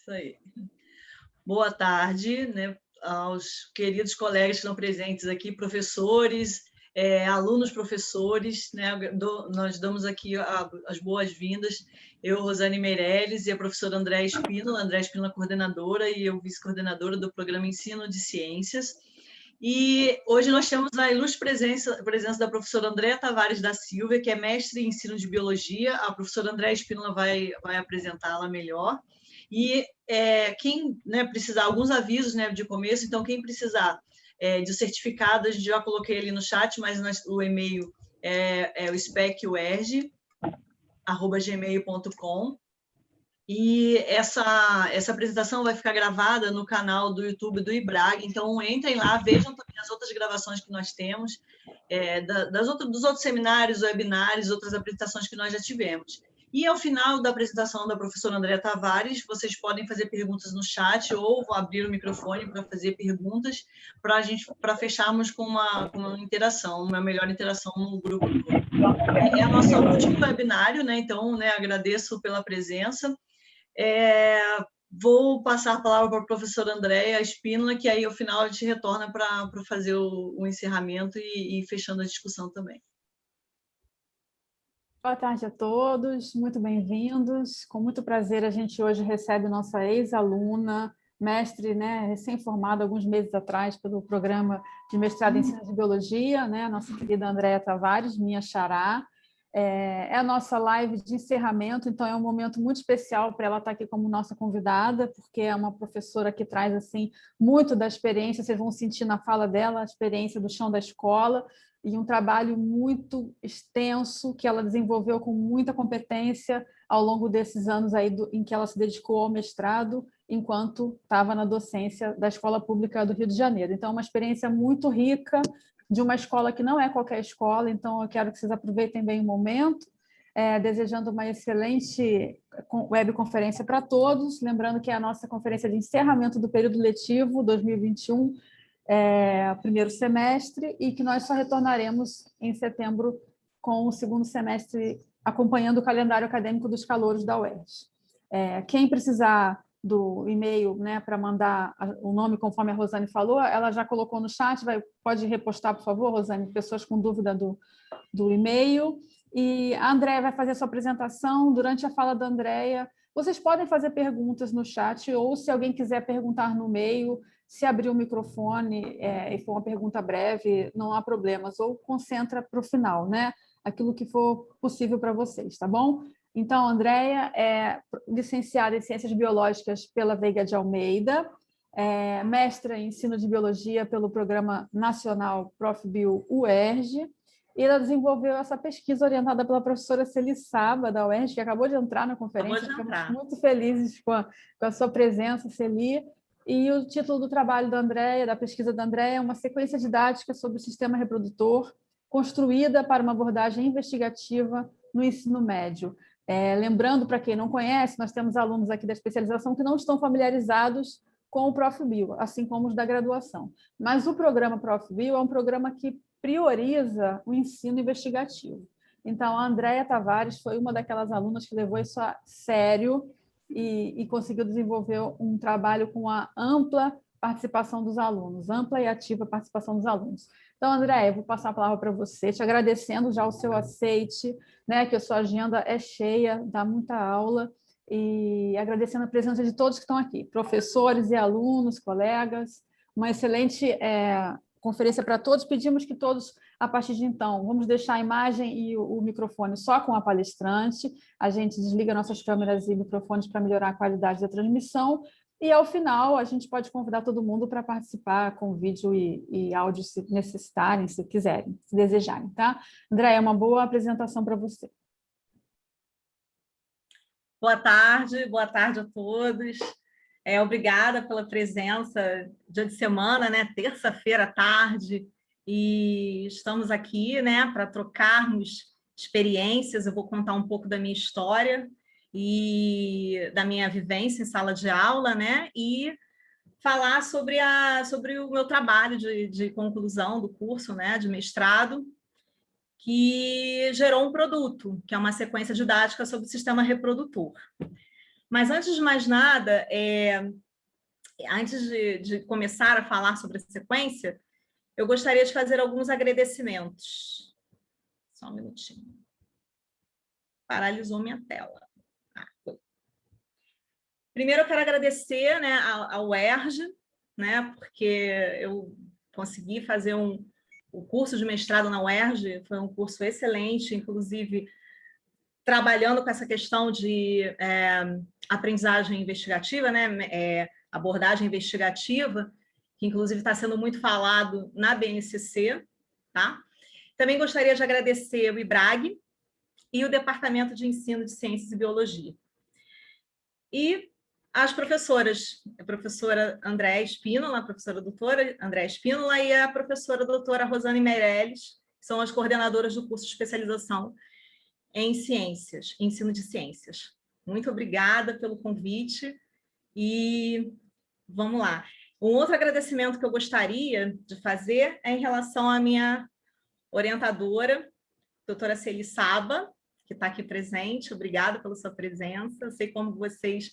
Isso aí. Boa tarde, né, aos queridos colegas que estão presentes aqui, professores, alunos professores, né, nós damos aqui as boas-vindas, eu, Rosane Meirelles, e a professora Andréa Espínola, coordenadora e eu vice-coordenadora do Programa Ensino de Ciências. E hoje nós temos a ilustre presença da professora Andréa Tavares da Silva, que é mestre em ensino de biologia. A professora Andréa Espínola vai apresentá-la melhor. E quem precisar, alguns avisos de começo, então quem precisar de certificados, já coloquei ali no chat, mas o e-mail é o specurg@gmail.com. E essa apresentação vai ficar gravada no canal do YouTube do IBRAG, então entrem lá, vejam também as outras gravações que nós temos, dos outros seminários, webinários, outras apresentações que nós já tivemos. E, ao final da apresentação da professora Andréa Tavares, vocês podem fazer perguntas no chat ou vou abrir o microfone para fazer perguntas para fecharmos com uma interação, uma melhor interação no grupo. É a nossa último webinário, né? Então, agradeço pela presença. Vou passar a palavra para a professora Andréa Espínola, que aí, ao final, a gente retorna para fazer o encerramento e fechando a discussão também. Boa tarde a todos, muito bem-vindos. Com muito prazer, a gente hoje recebe nossa ex-aluna, mestre, recém-formada alguns meses atrás pelo programa de mestrado em Ensino de Biologia, nossa querida Andréa Tavares, minha xará. É a nossa live de encerramento, então é um momento muito especial para ela estar aqui como nossa convidada, porque é uma professora que traz assim muito da experiência, vocês vão sentir na fala dela a experiência do chão da escola, e um trabalho muito extenso que ela desenvolveu com muita competência ao longo desses anos aí em que ela se dedicou ao mestrado, enquanto estava na docência da Escola Pública do Rio de Janeiro. Então, é uma experiência muito rica, de uma escola que não é qualquer escola, então eu quero que vocês aproveitem bem o momento, desejando uma excelente webconferência para todos, lembrando que é a nossa conferência de encerramento do período letivo 2021, primeiro semestre, e que nós só retornaremos em setembro com o segundo semestre, acompanhando o calendário acadêmico dos calouros da UERJ. Quem precisar do e-mail para mandar o nome, conforme a Rosane falou, ela já colocou no chat, pode repostar, por favor, Rosane, pessoas com dúvida do e-mail. E a Andréa vai fazer a sua apresentação. Durante a fala da Andréa, vocês podem fazer perguntas no chat, ou se alguém quiser perguntar no meio, se abrir o microfone e for uma pergunta breve, não há problemas, ou concentra para o final, aquilo que for possível para vocês, tá bom? Então, a Andréa é licenciada em Ciências Biológicas pela Veiga de Almeida, mestra em Ensino de Biologia pelo Programa Nacional ProfBio UERJ, e ela desenvolveu essa pesquisa orientada pela professora Celi Saba, da UERJ, que acabou de entrar na conferência. Ficamos muito felizes com a sua presença, Celi. E o título do trabalho da Andréa, da pesquisa da Andréa, é uma sequência didática sobre o sistema reprodutor, construída para uma abordagem investigativa no ensino médio. Lembrando, para quem não conhece, nós temos alunos aqui da especialização que não estão familiarizados com o ProfBio, assim como os da graduação. Mas o programa ProfBio é um programa que prioriza o ensino investigativo. Então, a Andréa Tavares foi uma daquelas alunas que levou isso a sério e conseguiu desenvolver um trabalho com a ampla participação dos alunos, ampla e ativa participação dos alunos. Então, Andréa, eu vou passar a palavra para você, te agradecendo já o seu aceite, que a sua agenda é cheia, dá muita aula, e agradecendo a presença de todos que estão aqui, professores e alunos, colegas, uma excelente conferência para todos. Pedimos que todos, a partir de então, vamos deixar a imagem e o microfone só com a palestrante, a gente desliga nossas câmeras e microfones para melhorar a qualidade da transmissão, e, ao final, a gente pode convidar todo mundo para participar com vídeo e áudio, se necessitarem, se quiserem, se desejarem, tá? Andréa, uma boa apresentação para você. Boa tarde a todos. Obrigada pela presença, dia de semana, terça-feira à tarde, e estamos aqui para trocarmos experiências. Eu vou contar um pouco da minha história e da minha vivência em sala de aula, e falar sobre o meu trabalho de conclusão do curso de mestrado, que gerou um produto, que é uma sequência didática sobre o sistema reprodutor. Mas, antes de mais nada, antes de começar a falar sobre a sequência, eu gostaria de fazer alguns agradecimentos. Só um minutinho. Paralisou minha tela. Foi. Primeiro, eu quero agradecer, né, ao UERJ, né, porque eu consegui fazer o curso de mestrado na UERJ, foi um curso excelente, inclusive trabalhando com essa questão de aprendizagem investigativa, né, abordagem investigativa, que inclusive está sendo muito falado na BNCC, tá? Também gostaria de agradecer o IBRAG e o Departamento de Ensino de Ciências e Biologia. E as professoras, a professora Andréa Espínola, a professora doutora Andréa Espínola e a professora doutora Rosane Meirelles, que são as coordenadoras do curso de especialização em ciências, ensino de ciências. Muito obrigada pelo convite e vamos lá. Um outro agradecimento que eu gostaria de fazer é em relação à minha orientadora, doutora Celi Saba, que está aqui presente. Obrigada pela sua presença. Eu sei como vocês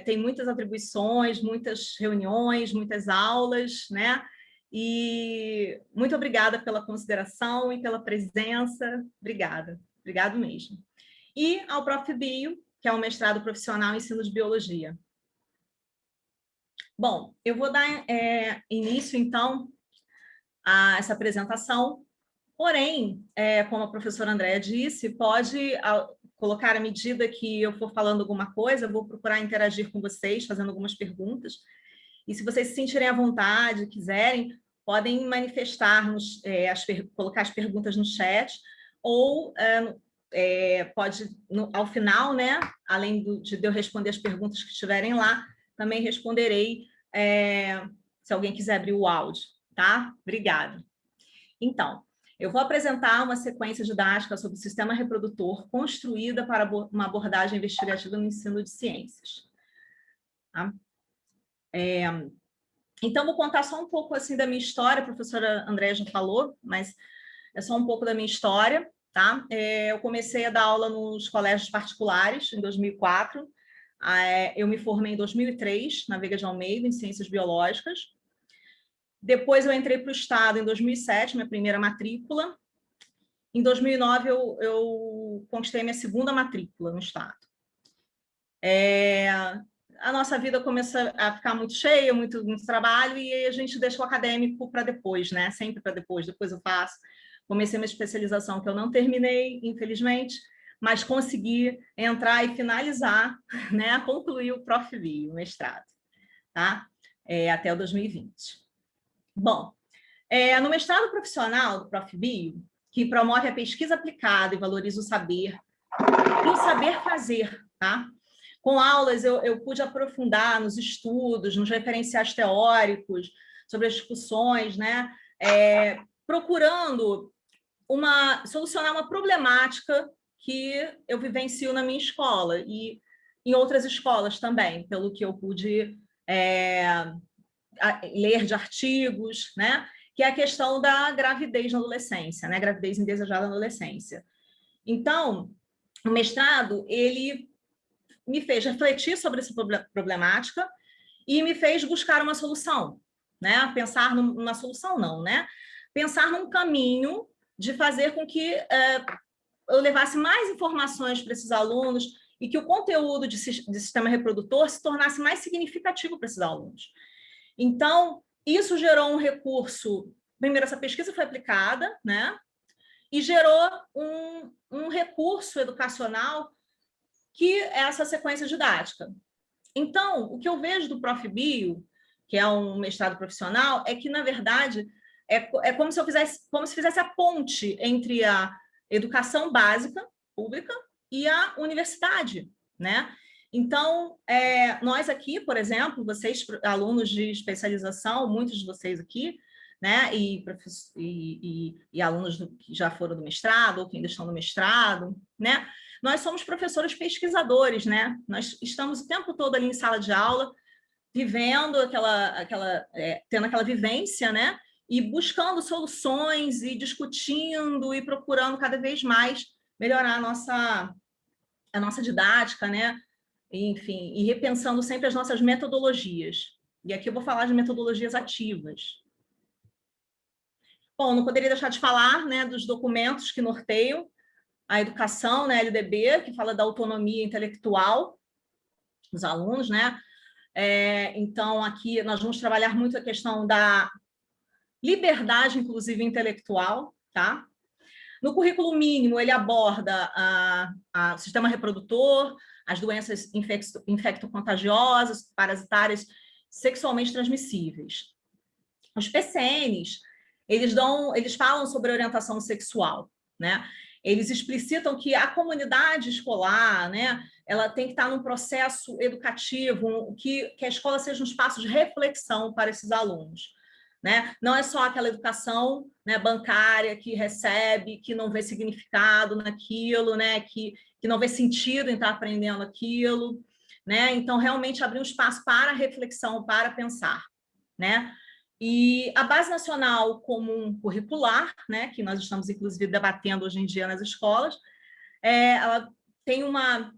têm muitas atribuições, muitas reuniões, muitas aulas, né? E muito obrigada pela consideração e pela presença. Obrigada, obrigado mesmo. E ao Prof. Bio, que é o mestrado profissional em ensino de biologia. Bom, eu vou dar início, então, a essa apresentação. Porém, como a professora Andréa disse, pode colocar à medida que eu for falando alguma coisa, eu vou procurar interagir com vocês, fazendo algumas perguntas. E se vocês se sentirem à vontade, quiserem, podem manifestar, colocar as perguntas no chat, ou pode, ao final, né, além de eu responder as perguntas que estiverem lá, também responderei se alguém quiser abrir o áudio, tá? Obrigada. Então, eu vou apresentar uma sequência didática sobre o sistema reprodutor construída para uma abordagem investigativa no ensino de ciências. Tá? Então, vou contar só um pouco assim da minha história, a professora Andréa já falou, mas é só um pouco da minha história. Tá? Eu comecei a dar aula nos colégios particulares em 2004, eu me formei em 2003, na Veiga de Almeida, em Ciências Biológicas. Depois eu entrei para o Estado em 2007, minha primeira matrícula. Em 2009 eu conquistei minha segunda matrícula no Estado. A nossa vida começa a ficar muito cheia, muito trabalho, e aí a gente deixa o acadêmico para depois, né? Sempre para depois eu faço. Comecei uma especialização que eu não terminei, infelizmente, mas consegui entrar e finalizar, né? Concluir o Prof. Bio, o mestrado, tá? Até o 2020. Bom, no mestrado profissional do Prof. Bio, que promove a pesquisa aplicada e valoriza o saber e o saber fazer, tá? Com aulas, eu pude aprofundar nos estudos, nos referenciais teóricos, sobre as discussões, né? Procurando solucionar uma problemática que eu vivencio na minha escola e em outras escolas também, pelo que eu pude ler de artigos, né? Que é a questão da gravidez na adolescência, né? Gravidez indesejada na adolescência. Então, o mestrado, ele me fez refletir sobre essa problemática e me fez buscar uma solução, né? Pensar numa solução, não, né? Pensar num caminho de fazer com que eu levasse mais informações para esses alunos e que o conteúdo de sistema reprodutor se tornasse mais significativo para esses alunos. Então, isso gerou um recurso. Primeiro, essa pesquisa foi aplicada, né? E gerou um recurso educacional que é essa sequência didática. Então, o que eu vejo do Prof. Bio, que é um mestrado profissional, é que, na verdade, é como se fizesse a ponte entre a educação básica, pública, e a universidade, né? Então, nós aqui, por exemplo, vocês, alunos de especialização, muitos de vocês aqui, né? E alunos que já foram do mestrado ou que ainda estão no mestrado, né? Nós somos professores pesquisadores, né? Nós estamos o tempo todo ali em sala de aula, vivendo tendo aquela vivência, né? E buscando soluções e discutindo e procurando cada vez mais melhorar a a nossa didática, né? Enfim, e repensando sempre as nossas metodologias. E aqui eu vou falar de metodologias ativas. Bom, não poderia deixar de falar, né, dos documentos que norteiam a educação, né, LDB, que fala da autonomia intelectual dos alunos, né? Então, aqui nós vamos trabalhar muito a questão da liberdade, inclusive intelectual, tá? No currículo mínimo, ele aborda o sistema reprodutor, as doenças infecto-contagiosas, parasitárias, sexualmente transmissíveis. Os PCNs, eles falam sobre orientação sexual, né? Eles explicitam que a comunidade escolar, né, ela tem que estar num processo educativo, que a escola seja um espaço de reflexão para esses alunos. Né? Não é só aquela educação, né, bancária que recebe, que não vê significado naquilo, né, que não vê sentido em estar aprendendo aquilo. Né? Então, realmente abrir um espaço para reflexão, para pensar. Né? E a Base Nacional Comum Curricular, né, que nós estamos, inclusive, debatendo hoje em dia nas escolas, ela tem uma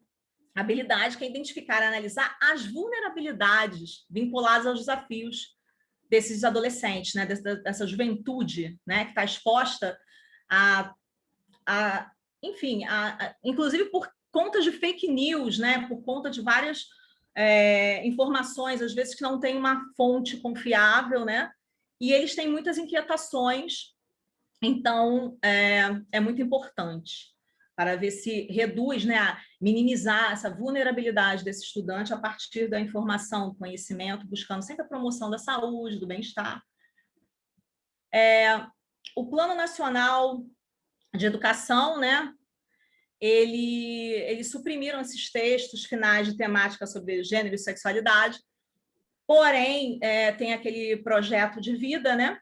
habilidade que é identificar e analisar as vulnerabilidades vinculadas aos desafios desses adolescentes, né, dessa juventude, né, que está exposta enfim, inclusive por conta de fake news, né, por conta de várias informações, às vezes que não tem uma fonte confiável, né, e eles têm muitas inquietações, então é muito importante para ver se reduz, né, a minimizar essa vulnerabilidade desse estudante a partir da informação, do conhecimento, buscando sempre a promoção da saúde, do bem-estar. O Plano Nacional de Educação, né, eles suprimiram esses textos finais de temática sobre gênero e sexualidade, porém, tem aquele projeto de vida, né,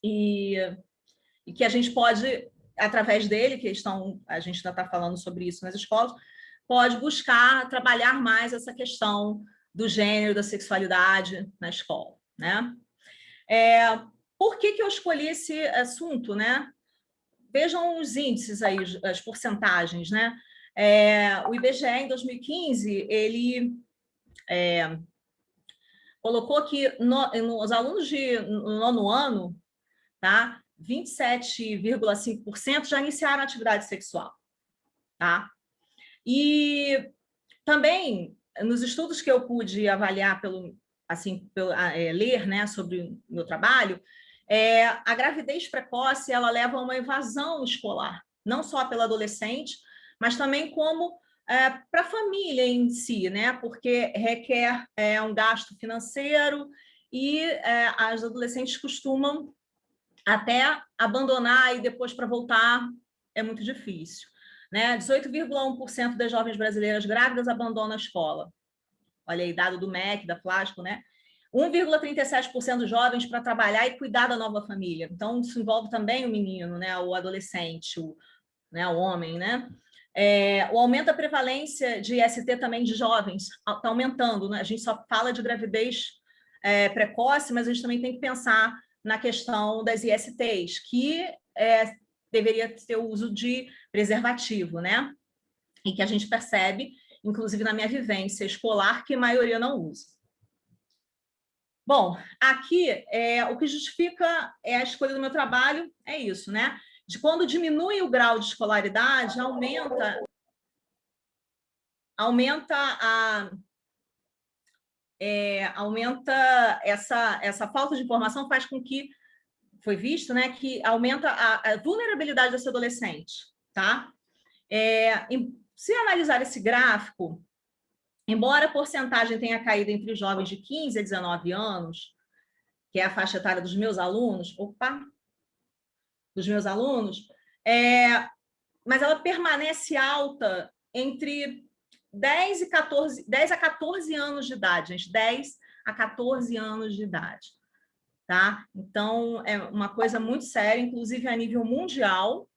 e que a gente pode, através dele, a gente ainda está falando sobre isso nas escolas, pode buscar trabalhar mais essa questão do gênero, da sexualidade na escola. Né? Por que eu escolhi esse assunto? Né? Vejam os índices aí, as porcentagens. Né? O IBGE, em 2015, ele colocou que nos alunos no nono ano, tá? 27,5% já iniciaram atividade sexual. Tá? E também, nos estudos que eu pude avaliar, ler, né, sobre o meu trabalho, a gravidez precoce ela leva a uma evasão escolar, não só pelo adolescente, mas também como para a família em si, né, porque requer um gasto financeiro e as adolescentes costumam até abandonar e depois para voltar é muito difícil. Né? 18,1% das jovens brasileiras grávidas abandonam a escola. Olha aí, dado do MEC, da Plástico, né? 1,37% dos jovens para trabalhar e cuidar da nova família. Então, isso envolve também o menino, né? O adolescente, o homem, né? O aumento da prevalência de IST também de jovens está aumentando. Né? A gente só fala de gravidez precoce, mas a gente também tem que pensar na questão das ISTs, que deveria ter o uso de preservativo, né? E que a gente percebe, inclusive na minha vivência escolar, que a maioria não usa. Bom, aqui o que justifica a escolha do meu trabalho é isso, né? De quando diminui o grau de escolaridade, aumenta essa falta de informação, faz com que foi visto, né, que aumenta a vulnerabilidade desse adolescente, tá? Se analisar esse gráfico, embora a porcentagem tenha caído entre os jovens de 15 a 19 anos, que é a faixa etária dos meus alunos, mas ela permanece alta entre 10 a 14 anos de idade, gente, 10 a 14 anos de idade. Tá? Então, é uma coisa muito séria, inclusive a nível mundial.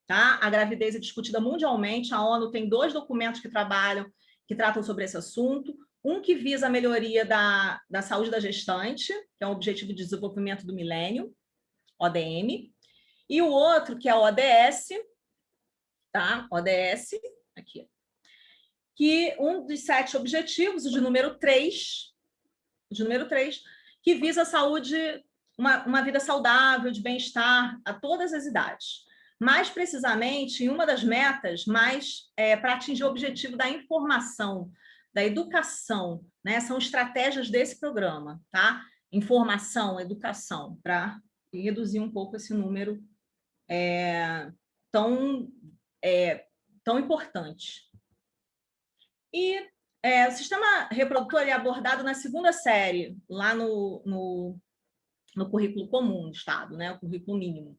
Tá? A gravidez é discutida mundialmente, a ONU tem 2 documentos que tratam sobre esse assunto, um que visa a melhoria da saúde da gestante, que é o Objetivo de Desenvolvimento do Milênio, ODM, e o outro, que é o ODS, tá? ODS, aqui, que um dos 7 objetivos, o de número 3, que visa a saúde, uma vida saudável, de bem-estar a todas as idades. Mais precisamente, em uma das metas, para atingir o objetivo da informação, da educação, né? São estratégias desse programa, tá? Informação, educação, para reduzir um pouco esse número tão importante. E o sistema reprodutor é abordado na 2ª série, lá no currículo comum do Estado, né? O currículo mínimo.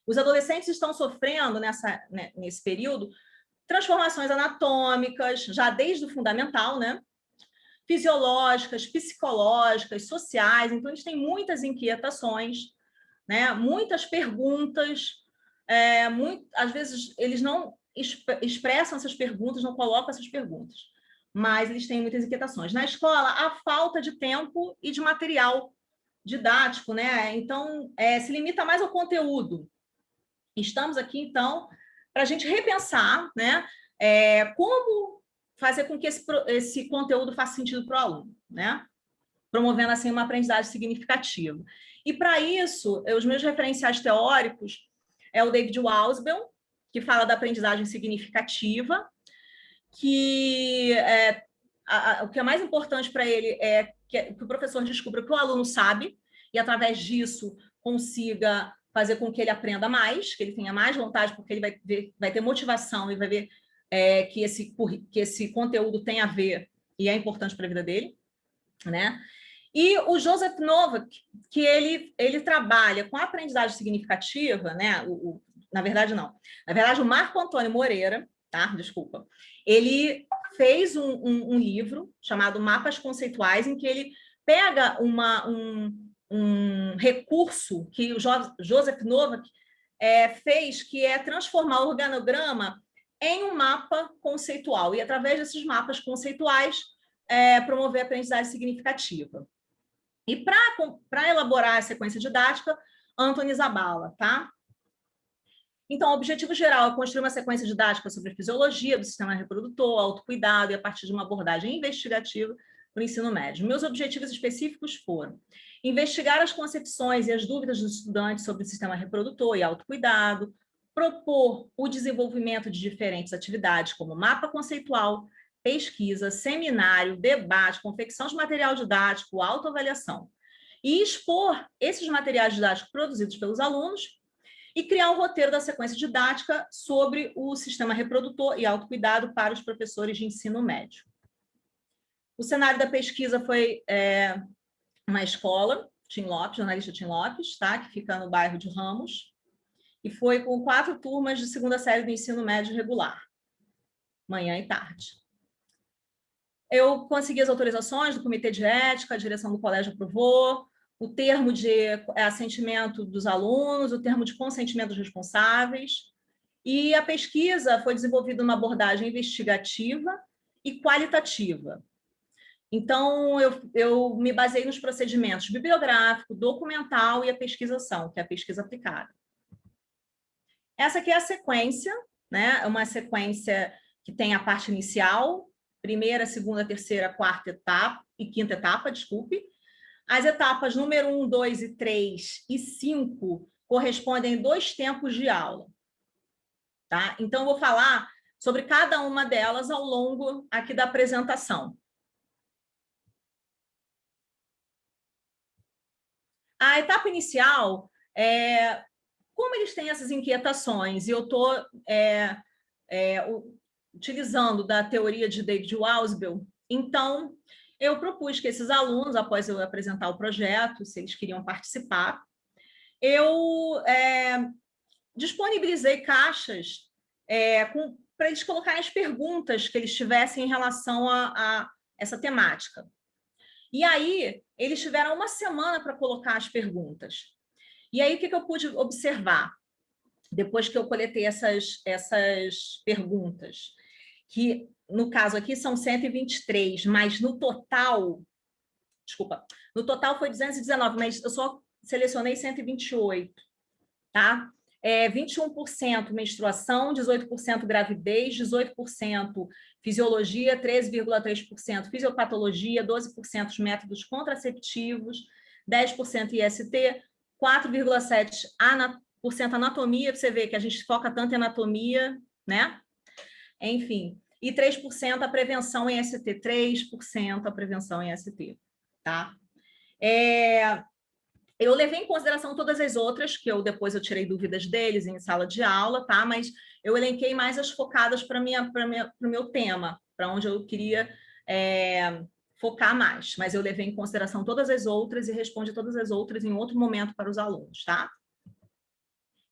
Os adolescentes estão sofrendo, nesse período, transformações anatômicas, já desde o fundamental, né? Fisiológicas, psicológicas, sociais. Então, eles têm muitas inquietações, né? Muitas perguntas. Às vezes, eles não expressam essas perguntas, não colocam essas perguntas, mas eles têm muitas inquietações. Na escola, há falta de tempo e de material didático, né? Então, se limita mais ao conteúdo. Estamos aqui, então, para a gente repensar, né? Como fazer com que esse conteúdo faça sentido para o aluno, né? Promovendo, assim, uma aprendizagem significativa. E, para isso, os meus referenciais teóricos é o David Wausbel, que fala da aprendizagem significativa, que o que é mais importante para ele é que o professor descubra o que o aluno sabe e, através disso, consiga fazer com que ele aprenda mais, que ele tenha mais vontade, porque ele vai ter motivação e vai ver que esse conteúdo tem a ver e é importante para a vida dele, né? E o Joseph Novak, que ele trabalha com a aprendizagem significativa, né? Na verdade, não. Na verdade, o Marco Antônio Moreira, tá? Desculpa. Ele fez um livro chamado Mapas Conceituais, em que ele pega um recurso que o Joseph Novak fez, que é transformar o organograma em um mapa conceitual. E, através desses mapas conceituais, promover a aprendizagem significativa. E para elaborar a sequência didática, Anthony Zabala, tá? Então, o objetivo geral é construir uma sequência didática sobre a fisiologia do sistema reprodutor, autocuidado e a partir de uma abordagem investigativa para o ensino médio. Meus objetivos específicos foram investigar as concepções e as dúvidas dos estudantes sobre o sistema reprodutor e autocuidado, propor o desenvolvimento de diferentes atividades, como mapa conceitual, pesquisa, seminário, debate, confecção de material didático, autoavaliação, e expor esses materiais didáticos produzidos pelos alunos e criar um roteiro da sequência didática sobre o sistema reprodutor e autocuidado para os professores de ensino médio. O cenário da pesquisa foi uma escola, Tim Lopes, jornalista Tim Lopes, tá? Que fica no bairro de Ramos, e foi com 4 turmas de 2ª série do ensino médio regular, manhã e tarde. Eu consegui as autorizações do Comitê de Ética, a direção do colégio aprovou, o termo de assentimento dos alunos, o termo de consentimento dos responsáveis, e a pesquisa foi desenvolvida numa abordagem investigativa e qualitativa. Então, eu me baseei nos procedimentos bibliográfico, documental e a pesquisação, que é a pesquisa aplicada. Essa aqui é a sequência, né? É uma sequência que tem a parte inicial, 1ª, 2ª, 3ª, 4ª etapa e 5ª etapa, desculpe. As etapas número 1, 2 e 3 e 5 correspondem a 2 tempos de aula, tá? Então, eu vou falar sobre cada uma delas ao longo aqui da apresentação. A etapa inicial, como eles têm essas inquietações, e eu estou utilizando da teoria de David Wausbel, então eu propus que esses alunos, após eu apresentar o projeto, se eles queriam participar, eu disponibilizei caixas para eles colocarem as perguntas que eles tivessem em relação a essa temática. E aí, eles tiveram 1 semana para colocar as perguntas. E aí, o que eu pude observar, depois que eu coletei essas perguntas? Que, no caso aqui, são 123, mas no total... Desculpa, no total foi 219, mas eu só selecionei 128, tá? 21% menstruação, 18% gravidez, 18% fisiologia, 13,3% fisiopatologia, 12% métodos contraceptivos, 10% IST, 4,7% anatomia, você vê que a gente foca tanto em anatomia, né? Enfim, e 3% a prevenção em ST, 3% a prevenção em ST, tá? Eu levei em consideração todas as outras, que depois eu tirei dúvidas deles em sala de aula, tá? Mas eu elenquei mais as focadas para o meu tema, para onde eu queria focar mais. Mas eu levei em consideração todas as outras e respondi todas as outras em outro momento para os alunos, tá?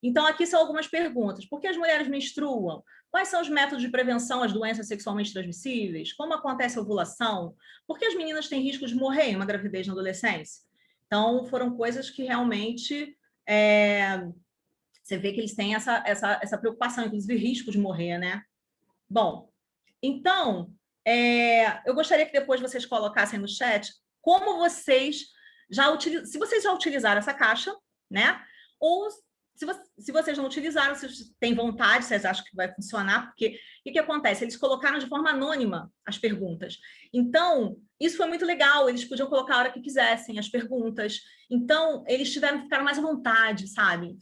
Então, aqui são algumas perguntas. Por que as mulheres menstruam? Quais são os métodos de prevenção às doenças sexualmente transmissíveis? Como acontece a ovulação? Por que as meninas têm risco de morrer em uma gravidez na adolescência? Então, foram coisas que realmente você vê que eles têm essa preocupação, inclusive risco de morrer, né? Bom, então, eu gostaria que depois vocês colocassem no chat como vocês se vocês já utilizaram essa caixa, né? Ou se vocês não utilizaram, se têm vontade, vocês acham que vai funcionar, porque o que acontece? Eles colocaram de forma anônima as perguntas. Então, isso foi muito legal, eles podiam colocar a hora que quisessem as perguntas. Então, eles ficaram mais à vontade, sabe?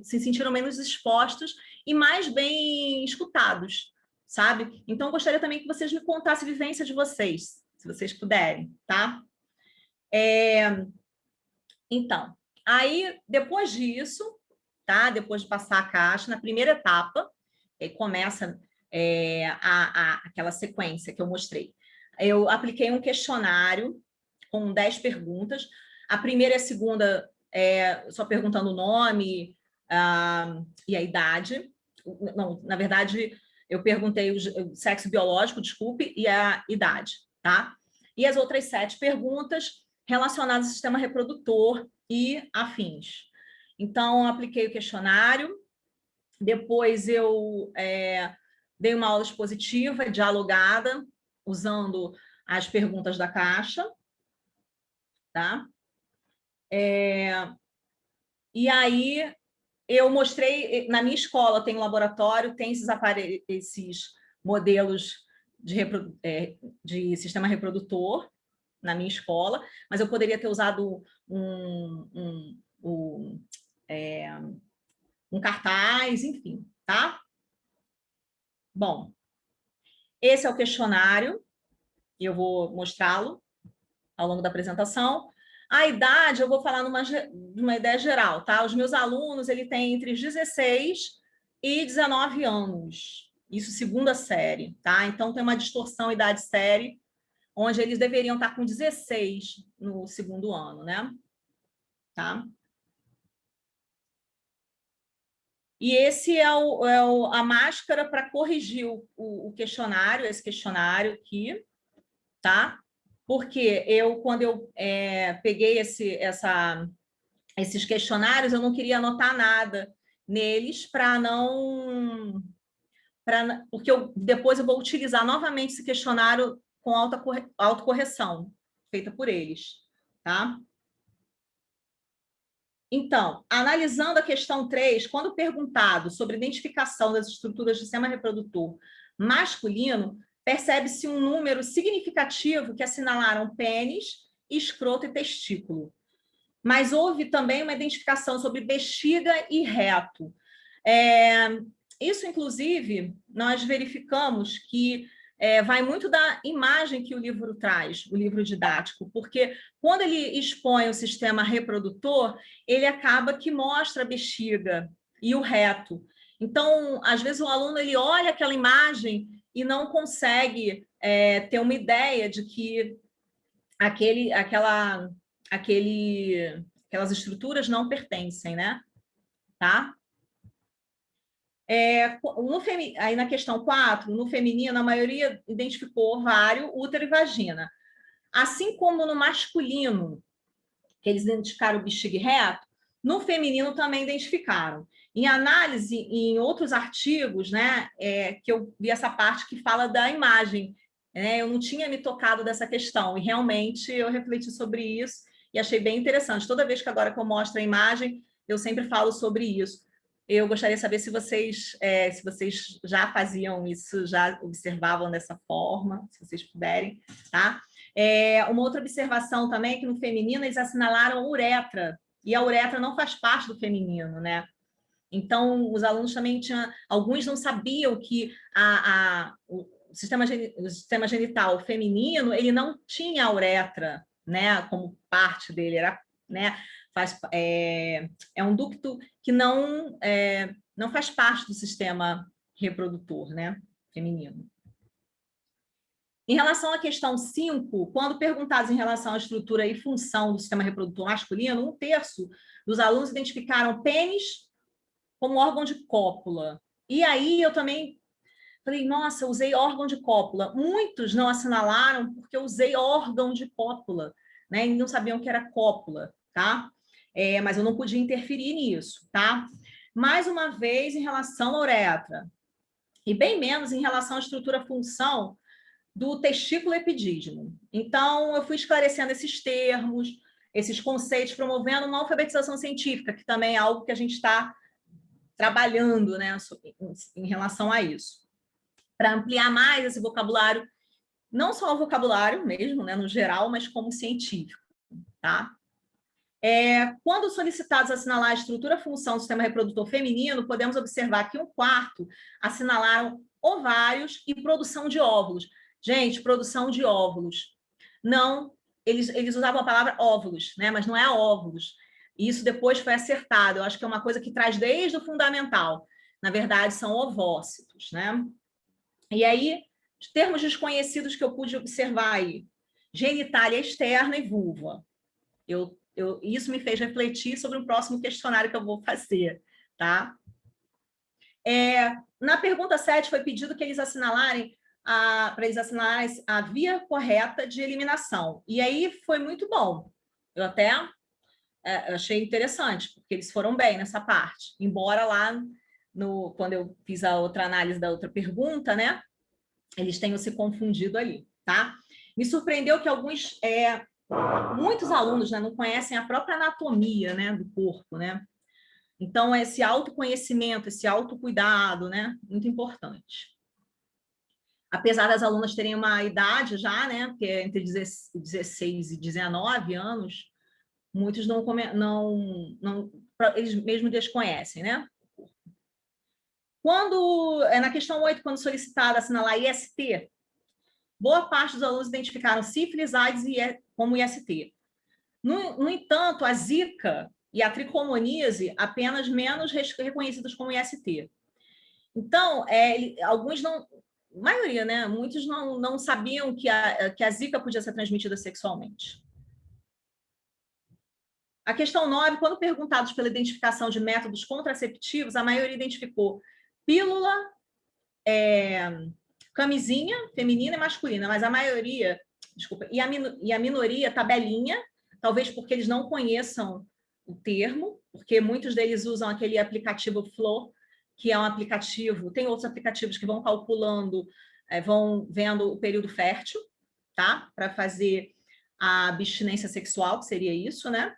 Se sentiram menos expostos e mais bem escutados, sabe? Então, eu gostaria também que vocês me contassem a vivência de vocês, se vocês puderem, tá? Então, aí, depois disso, tá? Depois de passar a caixa, na primeira etapa, começa aquela sequência que eu mostrei. Eu apliquei um questionário com 10 perguntas. A primeira e a segunda só perguntando o nome e a idade. Não, na verdade, eu perguntei o sexo biológico, desculpe, e a idade, tá? E as outras 7 perguntas relacionadas ao sistema reprodutor e afins. Então, apliquei o questionário, depois eu dei uma aula expositiva, dialogada, usando as perguntas da caixa, tá? E aí, eu mostrei, na minha escola tem um laboratório, tem esses modelos de sistema reprodutor na minha escola, mas eu poderia ter usado um cartaz, enfim, tá? Bom, esse é o questionário, e eu vou mostrá-lo ao longo da apresentação. A idade, eu vou falar numa ideia geral, tá? Os meus alunos, ele tem entre 16 e 19 anos, isso segunda série, tá? Então, tem uma distorção idade-série, onde eles deveriam estar com 16 no segundo ano, né? Tá? E esse a máscara para corrigir o questionário, esse questionário aqui, tá? Porque quando eu peguei esses questionários, eu não queria anotar nada neles porque depois eu vou utilizar novamente esse questionário com autocorreção, feita por eles, tá? Então, analisando a questão 3, quando perguntado sobre identificação das estruturas do sistema reprodutor masculino, percebe-se um número significativo que assinalaram pênis, escroto e testículo. Mas houve também uma identificação sobre bexiga e reto. Isso, inclusive, nós verificamos que vai muito da imagem que o livro traz, o livro didático, porque quando ele expõe o sistema reprodutor, ele acaba que mostra a bexiga e o reto. Então, às vezes, o aluno ele olha aquela imagem e não consegue ter uma ideia de que aquelas estruturas não pertencem, né? Tá? Aí na questão 4, no feminino, a maioria identificou ovário, útero e vagina. Assim como no masculino, que eles identificaram bexiga e reto, no feminino também identificaram. Em análise, em outros artigos, né, que eu vi essa parte que fala da imagem, eu não tinha me tocado dessa questão, e realmente eu refleti sobre isso e achei bem interessante. Toda vez que agora que eu mostro a imagem, eu sempre falo sobre isso. Eu gostaria de saber se vocês já faziam isso, já observavam dessa forma, se vocês puderem, tá? Uma outra observação também é que no feminino eles assinalaram a uretra, e a uretra não faz parte do feminino, né? Então, os alunos também alguns não sabiam que o sistema genital feminino, ele não tinha a uretra, né, como parte dele, era, né, é um ducto que não faz parte do sistema reprodutor, né, feminino. Em relação à questão 5, quando perguntados em relação à estrutura e função do sistema reprodutor masculino, 1/3 dos alunos identificaram pênis como órgão de cópula. E aí eu também falei, nossa, eu usei órgão de cópula. Muitos não assinalaram porque eu usei órgão de cópula, né? E não sabiam que era cópula, tá? Mas eu não podia interferir nisso, tá? Mais uma vez, em relação à uretra, e bem menos em relação à estrutura-função do testículo epidídimo. Então, eu fui esclarecendo esses termos, esses conceitos, promovendo uma alfabetização científica, que também é algo que a gente está trabalhando, né, em relação a isso. Para ampliar mais esse vocabulário, não só o vocabulário mesmo, né, no geral, mas como científico, tá? Quando solicitados assinalar a estrutura e função do sistema reprodutor feminino, podemos observar que 1/4 assinalaram ovários e produção de óvulos. Gente, produção de óvulos. Não, eles usavam a palavra óvulos, né? Mas não é óvulos. E isso depois foi acertado. Eu acho que é uma coisa que traz desde o fundamental. Na verdade, são ovócitos, né? E aí, termos desconhecidos que eu pude observar aí. Genitália externa e vulva. Isso me fez refletir sobre o próximo questionário que eu vou fazer, tá? Na pergunta 7 foi pedido que eles assinalarem para eles assinarem a via correta de eliminação. E aí foi muito bom. Eu até achei interessante, porque eles foram bem nessa parte. Embora lá, quando eu fiz a outra análise da outra pergunta, né, eles tenham se confundido ali, tá? Me surpreendeu que muitos alunos, né, não conhecem a própria anatomia, né, do corpo, né? Então, esse autoconhecimento, esse autocuidado, né, muito importante. Apesar das alunas terem uma idade já, né, que é entre 16 e 19 anos, muitos eles mesmos desconhecem, né? Na questão 8, quando solicitada assinalar IST, boa parte dos alunos identificaram sífilis, AIDS como IST. No entanto, a zika e a tricomoníase apenas menos reconhecidas como IST. Então, alguns não, a maioria, né? Muitos não sabiam que a zika podia ser transmitida sexualmente. A questão 9, quando perguntados pela identificação de métodos contraceptivos, a maioria identificou pílula, camisinha, feminina e masculina, mas a maioria, desculpa, e a minoria, tabelinha, talvez porque eles não conheçam o termo, porque muitos deles usam aquele aplicativo Flo, que é um aplicativo, tem outros aplicativos que vão calculando, vão vendo o período fértil, tá? Para fazer a abstinência sexual, que seria isso, né?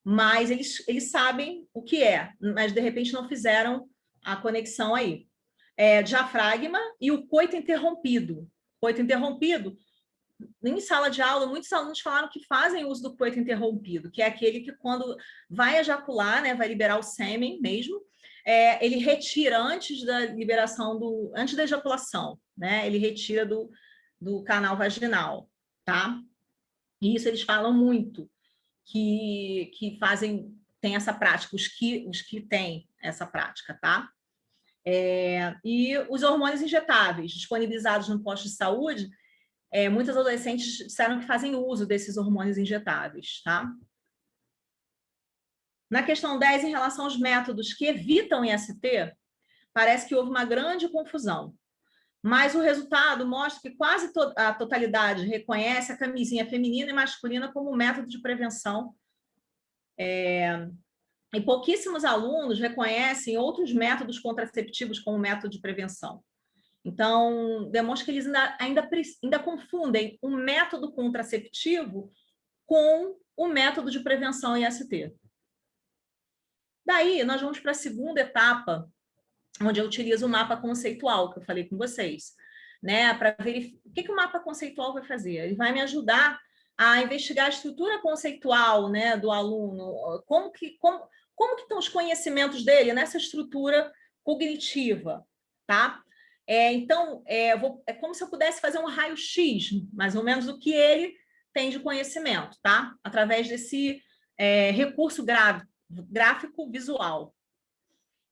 Mas eles sabem o que é, mas de repente não fizeram a conexão aí. Diafragma e o coito interrompido. Coito interrompido, em sala de aula, muitos alunos falaram que fazem uso do coito interrompido, que é aquele que quando vai ejacular, né, vai liberar o sêmen mesmo, ele retira antes da liberação antes da ejaculação, né? Ele retira do canal vaginal, tá? E isso eles falam muito, que tem essa prática, os que têm essa prática, tá? E os hormônios injetáveis disponibilizados no posto de saúde, muitas adolescentes disseram que fazem uso desses hormônios injetáveis, tá? Na questão 10, em relação aos métodos que evitam IST, parece que houve uma grande confusão. Mas o resultado mostra que quase a totalidade reconhece a camisinha feminina e masculina como método de prevenção. E pouquíssimos alunos reconhecem outros métodos contraceptivos como método de prevenção. Então, demonstra que eles ainda confundem o método contraceptivo com o método de prevenção IST. Daí, nós vamos para a segunda etapa, onde eu utilizo o mapa conceitual, que eu falei com vocês, né? Para verificar o que o mapa conceitual vai fazer. Ele vai me ajudar a investigar a estrutura conceitual, né, do aluno, como que estão os conhecimentos dele nessa estrutura cognitiva, tá? Então, é como se eu pudesse fazer um raio-x, mais ou menos, do que ele tem de conhecimento, tá? Através desse recurso gráfico visual.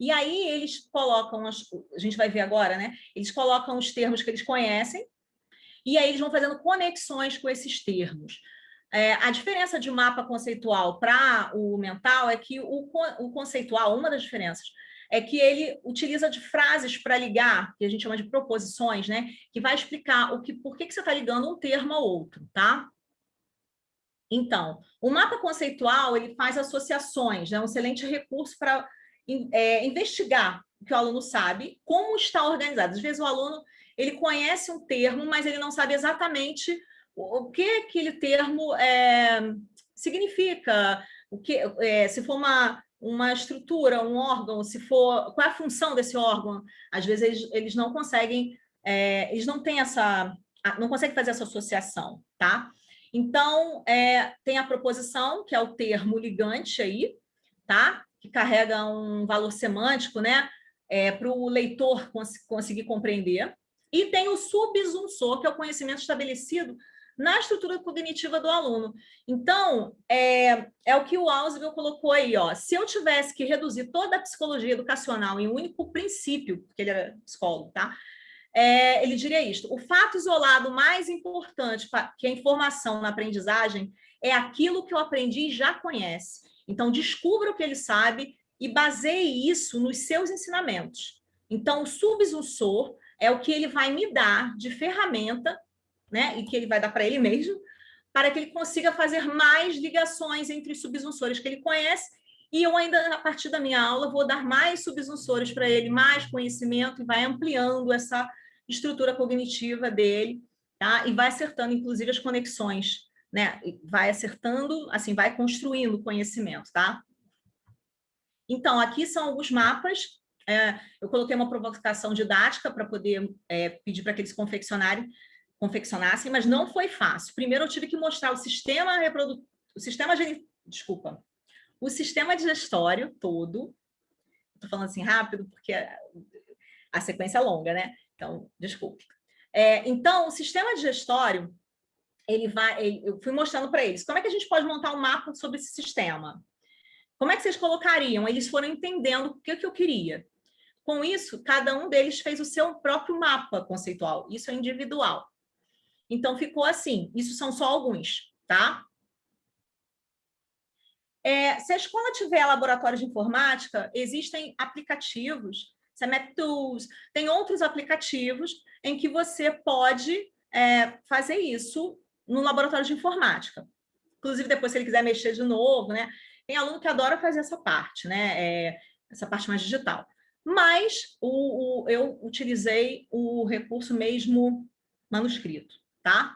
E aí eles colocam, a gente vai ver agora, né? Eles colocam os termos que eles conhecem, e aí eles vão fazendo conexões com esses termos. A diferença de mapa conceitual para o mental é que o conceitual, uma das diferenças, é que ele utiliza de frases para ligar, que a gente chama de proposições, né? Que vai explicar por que você está ligando um termo ao outro, tá? Então, o mapa conceitual, ele faz associações, né? Um excelente recurso para investigar o que o aluno sabe, como está organizado. Às vezes o aluno ele conhece um termo, mas ele não sabe exatamente o que aquele termo significa, se for uma estrutura, um órgão, se for qual é a função desse órgão. Às vezes eles não conseguem, eles não têm não conseguem fazer essa associação, tá? Então, tem a proposição, que é o termo ligante aí, tá? Que carrega um valor semântico, né? Para o leitor conseguir compreender. E tem o subsunsor, que é o conhecimento estabelecido na estrutura cognitiva do aluno. Então, é o que o Ausubel colocou aí, ó. Se eu tivesse que reduzir toda a psicologia educacional em um único princípio, porque ele era psicólogo, tá? Ele diria isto: o fato isolado mais importante que a informação na aprendizagem é aquilo que o aprendiz já conhece. Então, descubra o que ele sabe e baseie isso nos seus ensinamentos. Então, o subsunsor é o que ele vai me dar de ferramenta, né, e que ele vai dar para ele mesmo, para que ele consiga fazer mais ligações entre os subsunsores que ele conhece. E eu ainda, a partir da minha aula, vou dar mais subsunsores para ele, mais conhecimento, e vai ampliando essa estrutura cognitiva dele, tá? E vai acertando, inclusive, as conexões, né? Vai acertando, assim, vai construindo conhecimento, tá? Então, aqui são alguns mapas. Eu coloquei uma provocação didática para poder pedir para que eles confeccionassem, mas não foi fácil. Primeiro, eu tive que mostrar o sistema digestório todo. Estou falando assim rápido porque a sequência é longa, né? Então, desculpe. Então, o sistema digestório, eu fui mostrando para eles como é que a gente pode montar um mapa sobre esse sistema. Como é que vocês colocariam? Eles foram entendendo o que eu queria. Com isso, cada um deles fez o seu próprio mapa conceitual. Isso é individual. Então, ficou assim. Isso são só alguns, tá? Se a escola tiver laboratório de informática, existem aplicativos, Tools, tem outros aplicativos em que você pode fazer isso no laboratório de informática. Inclusive, depois, se ele quiser mexer de novo, né? Tem aluno que adora fazer essa parte, né? Essa parte mais digital. Mas eu utilizei o recurso mesmo manuscrito, tá?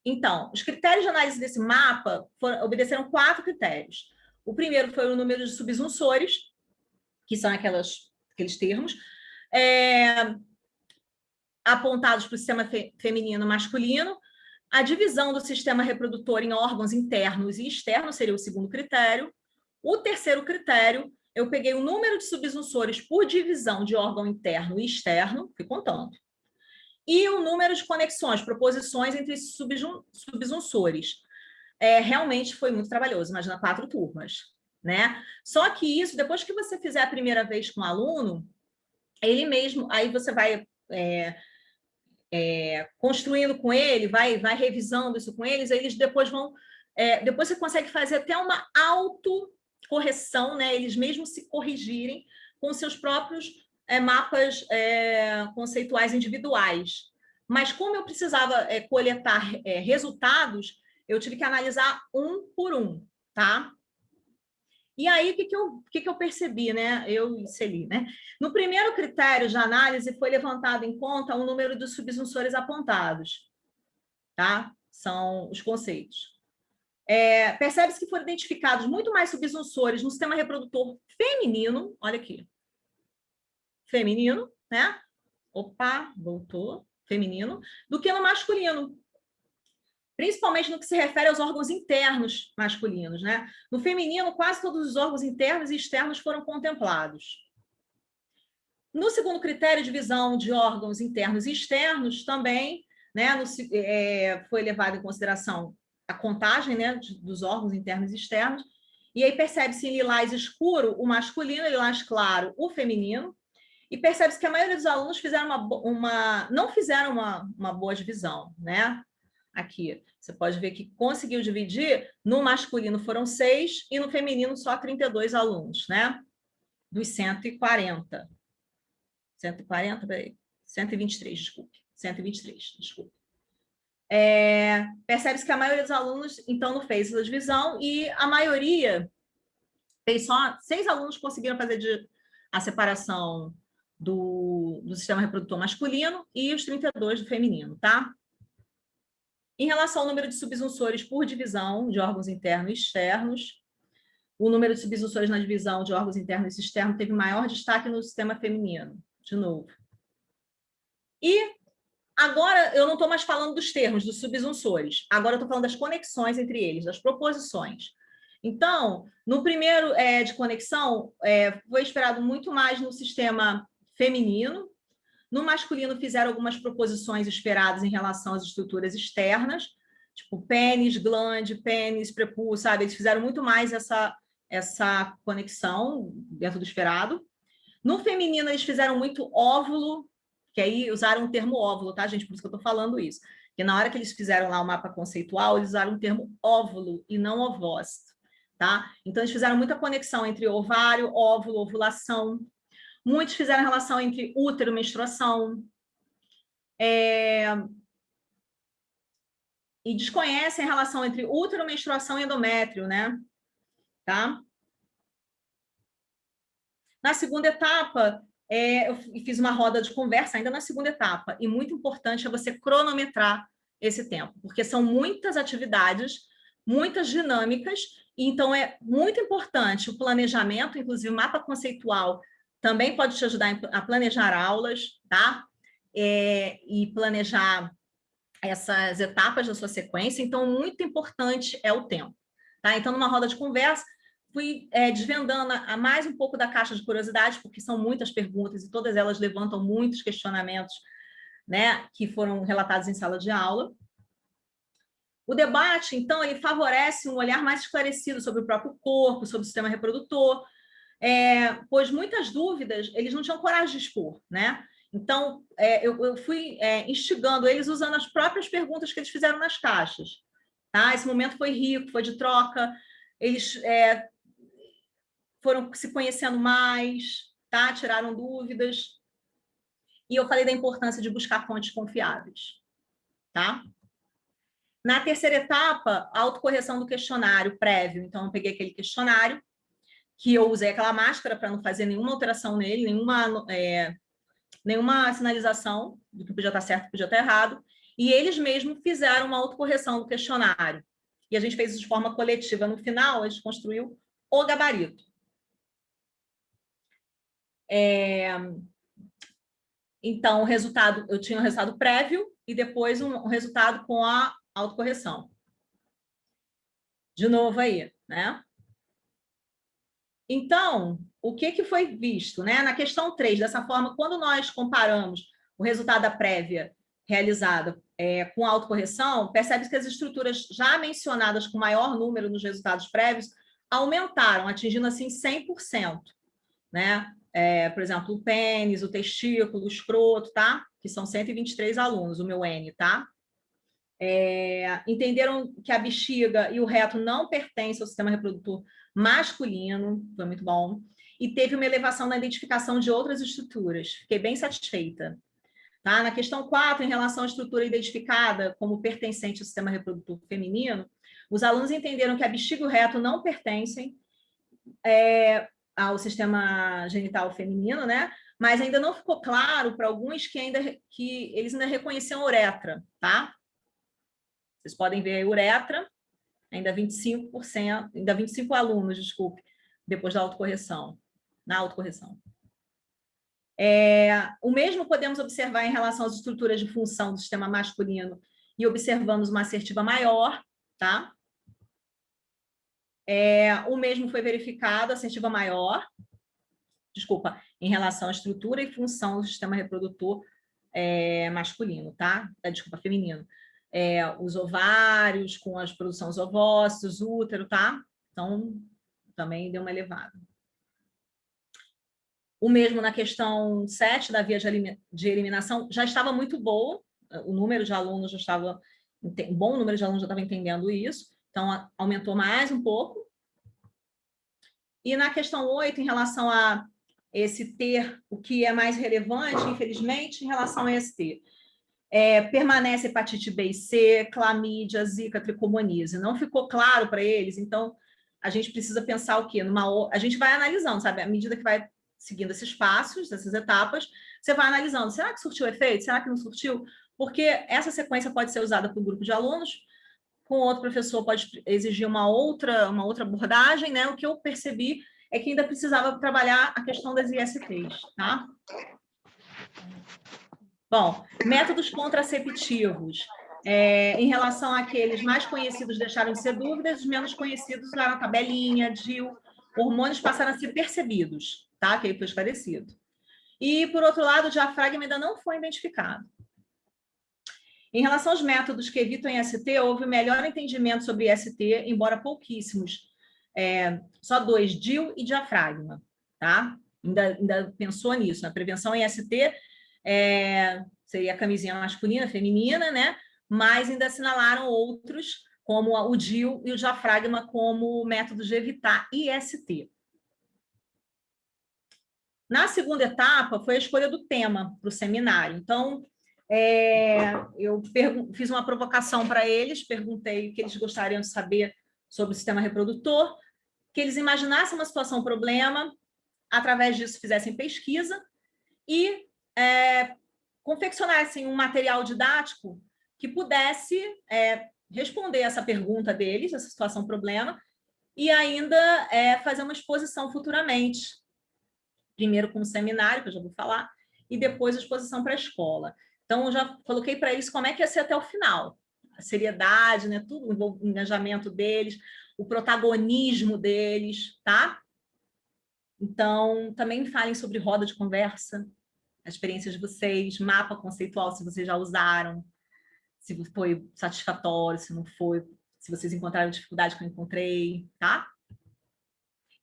Então, os critérios de análise desse mapa obedeceram 4 critérios. O primeiro foi o número de subsunsores, que são aqueles termos, apontados para o sistema feminino e masculino. A divisão do sistema reprodutor em órgãos internos e externos seria o segundo critério. O terceiro critério, eu peguei o número de subsunsores por divisão de órgão interno e externo, fui contando. E o número de conexões, proposições entre subsunsores. Realmente foi muito trabalhoso, imagina 4 turmas, né? Só que isso, depois que você fizer a primeira vez com o aluno, ele mesmo, aí você vai construindo com ele, vai revisando isso com eles, aí eles depois vão... depois você consegue fazer até uma autocorreção, né? Eles mesmos se corrigirem com seus próprios mapas conceituais individuais. Mas como eu precisava coletar resultados, eu tive que analisar um por um, tá? E aí, o que eu percebi, né? Eu e Celi, né? No primeiro critério de análise, foi levantado em conta o número dos subsunsores apontados, tá? São os conceitos. Percebe-se que foram identificados muito mais subsunsores no sistema reprodutor feminino, olha aqui, feminino, né? Opa, voltou, feminino, do que no masculino. Principalmente no que se refere aos órgãos internos masculinos, né? No feminino, quase todos os órgãos internos e externos foram contemplados. No segundo critério de visão de órgãos internos e externos, também, né, foi levado em consideração a contagem, né, dos órgãos internos e externos, e aí percebe-se em lilás escuro o masculino, lilás claro o feminino, e percebe-se que a maioria dos alunos fizeram não fizeram uma boa divisão, né? Aqui, você pode ver que conseguiu dividir, no masculino foram 6 e no feminino só 32 alunos, né? Dos 140. 140, peraí, 123, desculpe. 123, desculpe. Percebe-se que a maioria dos alunos, então, não fez essa divisão e a maioria fez só 6 alunos conseguiram fazer a separação do sistema reprodutor masculino e os 32 do feminino, tá? Em relação ao número de subsunsores por divisão de órgãos internos e externos, o número de subsunsores na divisão de órgãos internos e externos teve maior destaque no sistema feminino, de novo. E agora eu não estou mais falando dos termos, dos subsunsores, agora eu estou falando das conexões entre eles, das proposições. Então, no primeiro de conexão, foi esperado muito mais no sistema feminino. No masculino, fizeram algumas proposições esperadas em relação às estruturas externas, tipo pênis, glande, pênis, prepúcio, sabe? Eles fizeram muito mais essa conexão dentro do esperado. No feminino, eles fizeram muito óvulo, que aí usaram o termo óvulo, tá, gente? Por isso que eu estou falando isso. Porque na hora que eles fizeram lá o mapa conceitual, eles usaram o termo óvulo e não ovócito, tá? Então, eles fizeram muita conexão entre ovário, óvulo, ovulação. Muitos fizeram relação entre útero e menstruação. E desconhecem a relação entre útero, menstruação e endométrio, né? Tá? Na segunda etapa, eu fiz uma roda de conversa ainda na segunda etapa, e muito importante é você cronometrar esse tempo, porque são muitas atividades, muitas dinâmicas, e então é muito importante o planejamento, inclusive o mapa conceitual também pode te ajudar a planejar aulas, tá? E planejar essas etapas da sua sequência, então muito importante é o tempo, tá? Então, numa roda de conversa, fui desvendando a mais um pouco da caixa de curiosidade, porque são muitas perguntas e todas elas levantam muitos questionamentos, né, que foram relatados em sala de aula. O debate, então, ele favorece um olhar mais esclarecido sobre o próprio corpo, sobre o sistema reprodutor, pois muitas dúvidas eles não tinham coragem de expor, né? Então, eu fui instigando eles usando as próprias perguntas que eles fizeram nas caixas, tá? Esse momento foi rico, foi de troca, eles foram se conhecendo mais, tá? Tiraram dúvidas. E eu falei da importância de buscar fontes confiáveis, tá? Na terceira etapa, a autocorreção do questionário prévio. Então, eu peguei aquele questionário, que eu usei aquela máscara para não fazer nenhuma alteração nele, nenhuma sinalização do que podia estar certo, podia estar errado, e eles mesmos fizeram uma autocorreção do questionário. E a gente fez isso de forma coletiva. No final, a gente construiu o gabarito. Então, o resultado, eu tinha um resultado prévio e depois um resultado com a autocorreção. De novo aí, né? Então, o que foi visto, né? Na questão 3, dessa forma, quando nós comparamos o resultado da prévia realizada com a autocorreção, percebe-se que as estruturas já mencionadas com maior número nos resultados prévios aumentaram, atingindo assim 100%, né? Por exemplo, o pênis, o testículo, o escroto, tá? Que são 123 alunos, o meu N, tá? Entenderam que a bexiga e o reto não pertencem ao sistema reprodutor masculino, foi muito bom, e teve uma elevação na identificação de outras estruturas. Fiquei bem satisfeita. Tá? Na questão 4, em relação à estrutura identificada como pertencente ao sistema reprodutor feminino, os alunos entenderam que a bexiga e o reto não pertencem ao sistema genital feminino, né? Mas ainda não ficou claro para alguns que eles ainda reconheciam a uretra, tá? Vocês podem ver a uretra, ainda 25%, ainda 25 alunos, desculpe, depois da autocorreção, na autocorreção. O mesmo podemos observar em relação às estruturas de função do sistema masculino e observamos uma assertiva maior, tá? O mesmo foi verificado, assertiva maior, desculpa, em relação à estrutura e função do sistema reprodutor masculino, tá? Desculpa, feminino. Os ovários, com a produção dos ovócitos, útero, tá? Então, também deu uma elevada. O mesmo na questão 7 da via de eliminação, já estava muito boa, o número de alunos já estava, um bom número de alunos já estava entendendo isso, então aumentou mais um pouco. E na questão 8, em relação a esse ter, o que é mais relevante, infelizmente, em relação a esse ter. Permanece hepatite B e C, clamídia, zika, tricomoníase. Não ficou claro para eles, então a gente precisa pensar o quê? A gente vai analisando, sabe? À medida que vai seguindo esses passos, essas etapas, você vai analisando. Será que surtiu efeito? Será que não surtiu? Porque essa sequência pode ser usada por um grupo de alunos, com outro professor pode exigir uma outra abordagem, né? O que eu percebi é que ainda precisava trabalhar a questão das ISTs, tá? Bom, métodos contraceptivos. Em relação àqueles mais conhecidos deixaram de ser dúvidas, os menos conhecidos usaram tabelinha, DIU, hormônios passaram a ser percebidos, tá? Que aí foi esclarecido. E, por outro lado, o diafragma ainda não foi identificado. Em relação aos métodos que evitam IST, houve melhor entendimento sobre IST, embora pouquíssimos. Só 2, DIU e diafragma, tá? Ainda pensou nisso, na prevenção IST, seria a camisinha masculina, feminina, né? Mas ainda assinalaram outros, como o DIU e o diafragma, como métodos de evitar IST. Na segunda etapa, foi a escolha do tema para o seminário. Então, eu fiz uma provocação para eles, perguntei o que eles gostariam de saber sobre o sistema reprodutor, que eles imaginassem uma situação problema, através disso fizessem pesquisa e confeccionassem um material didático que pudesse responder essa pergunta deles, essa situação problema, e ainda fazer uma exposição futuramente. Primeiro com um seminário, que eu já vou falar, e depois a exposição para a escola. Então, eu já coloquei para eles como é que ia ser até o final. A seriedade, né? Tudo, o engajamento deles, o protagonismo deles, tá? Então, também falem sobre roda de conversa, a experiência de vocês, mapa conceitual, se vocês já usaram, se foi satisfatório, se não foi, se vocês encontraram dificuldade que eu encontrei, tá?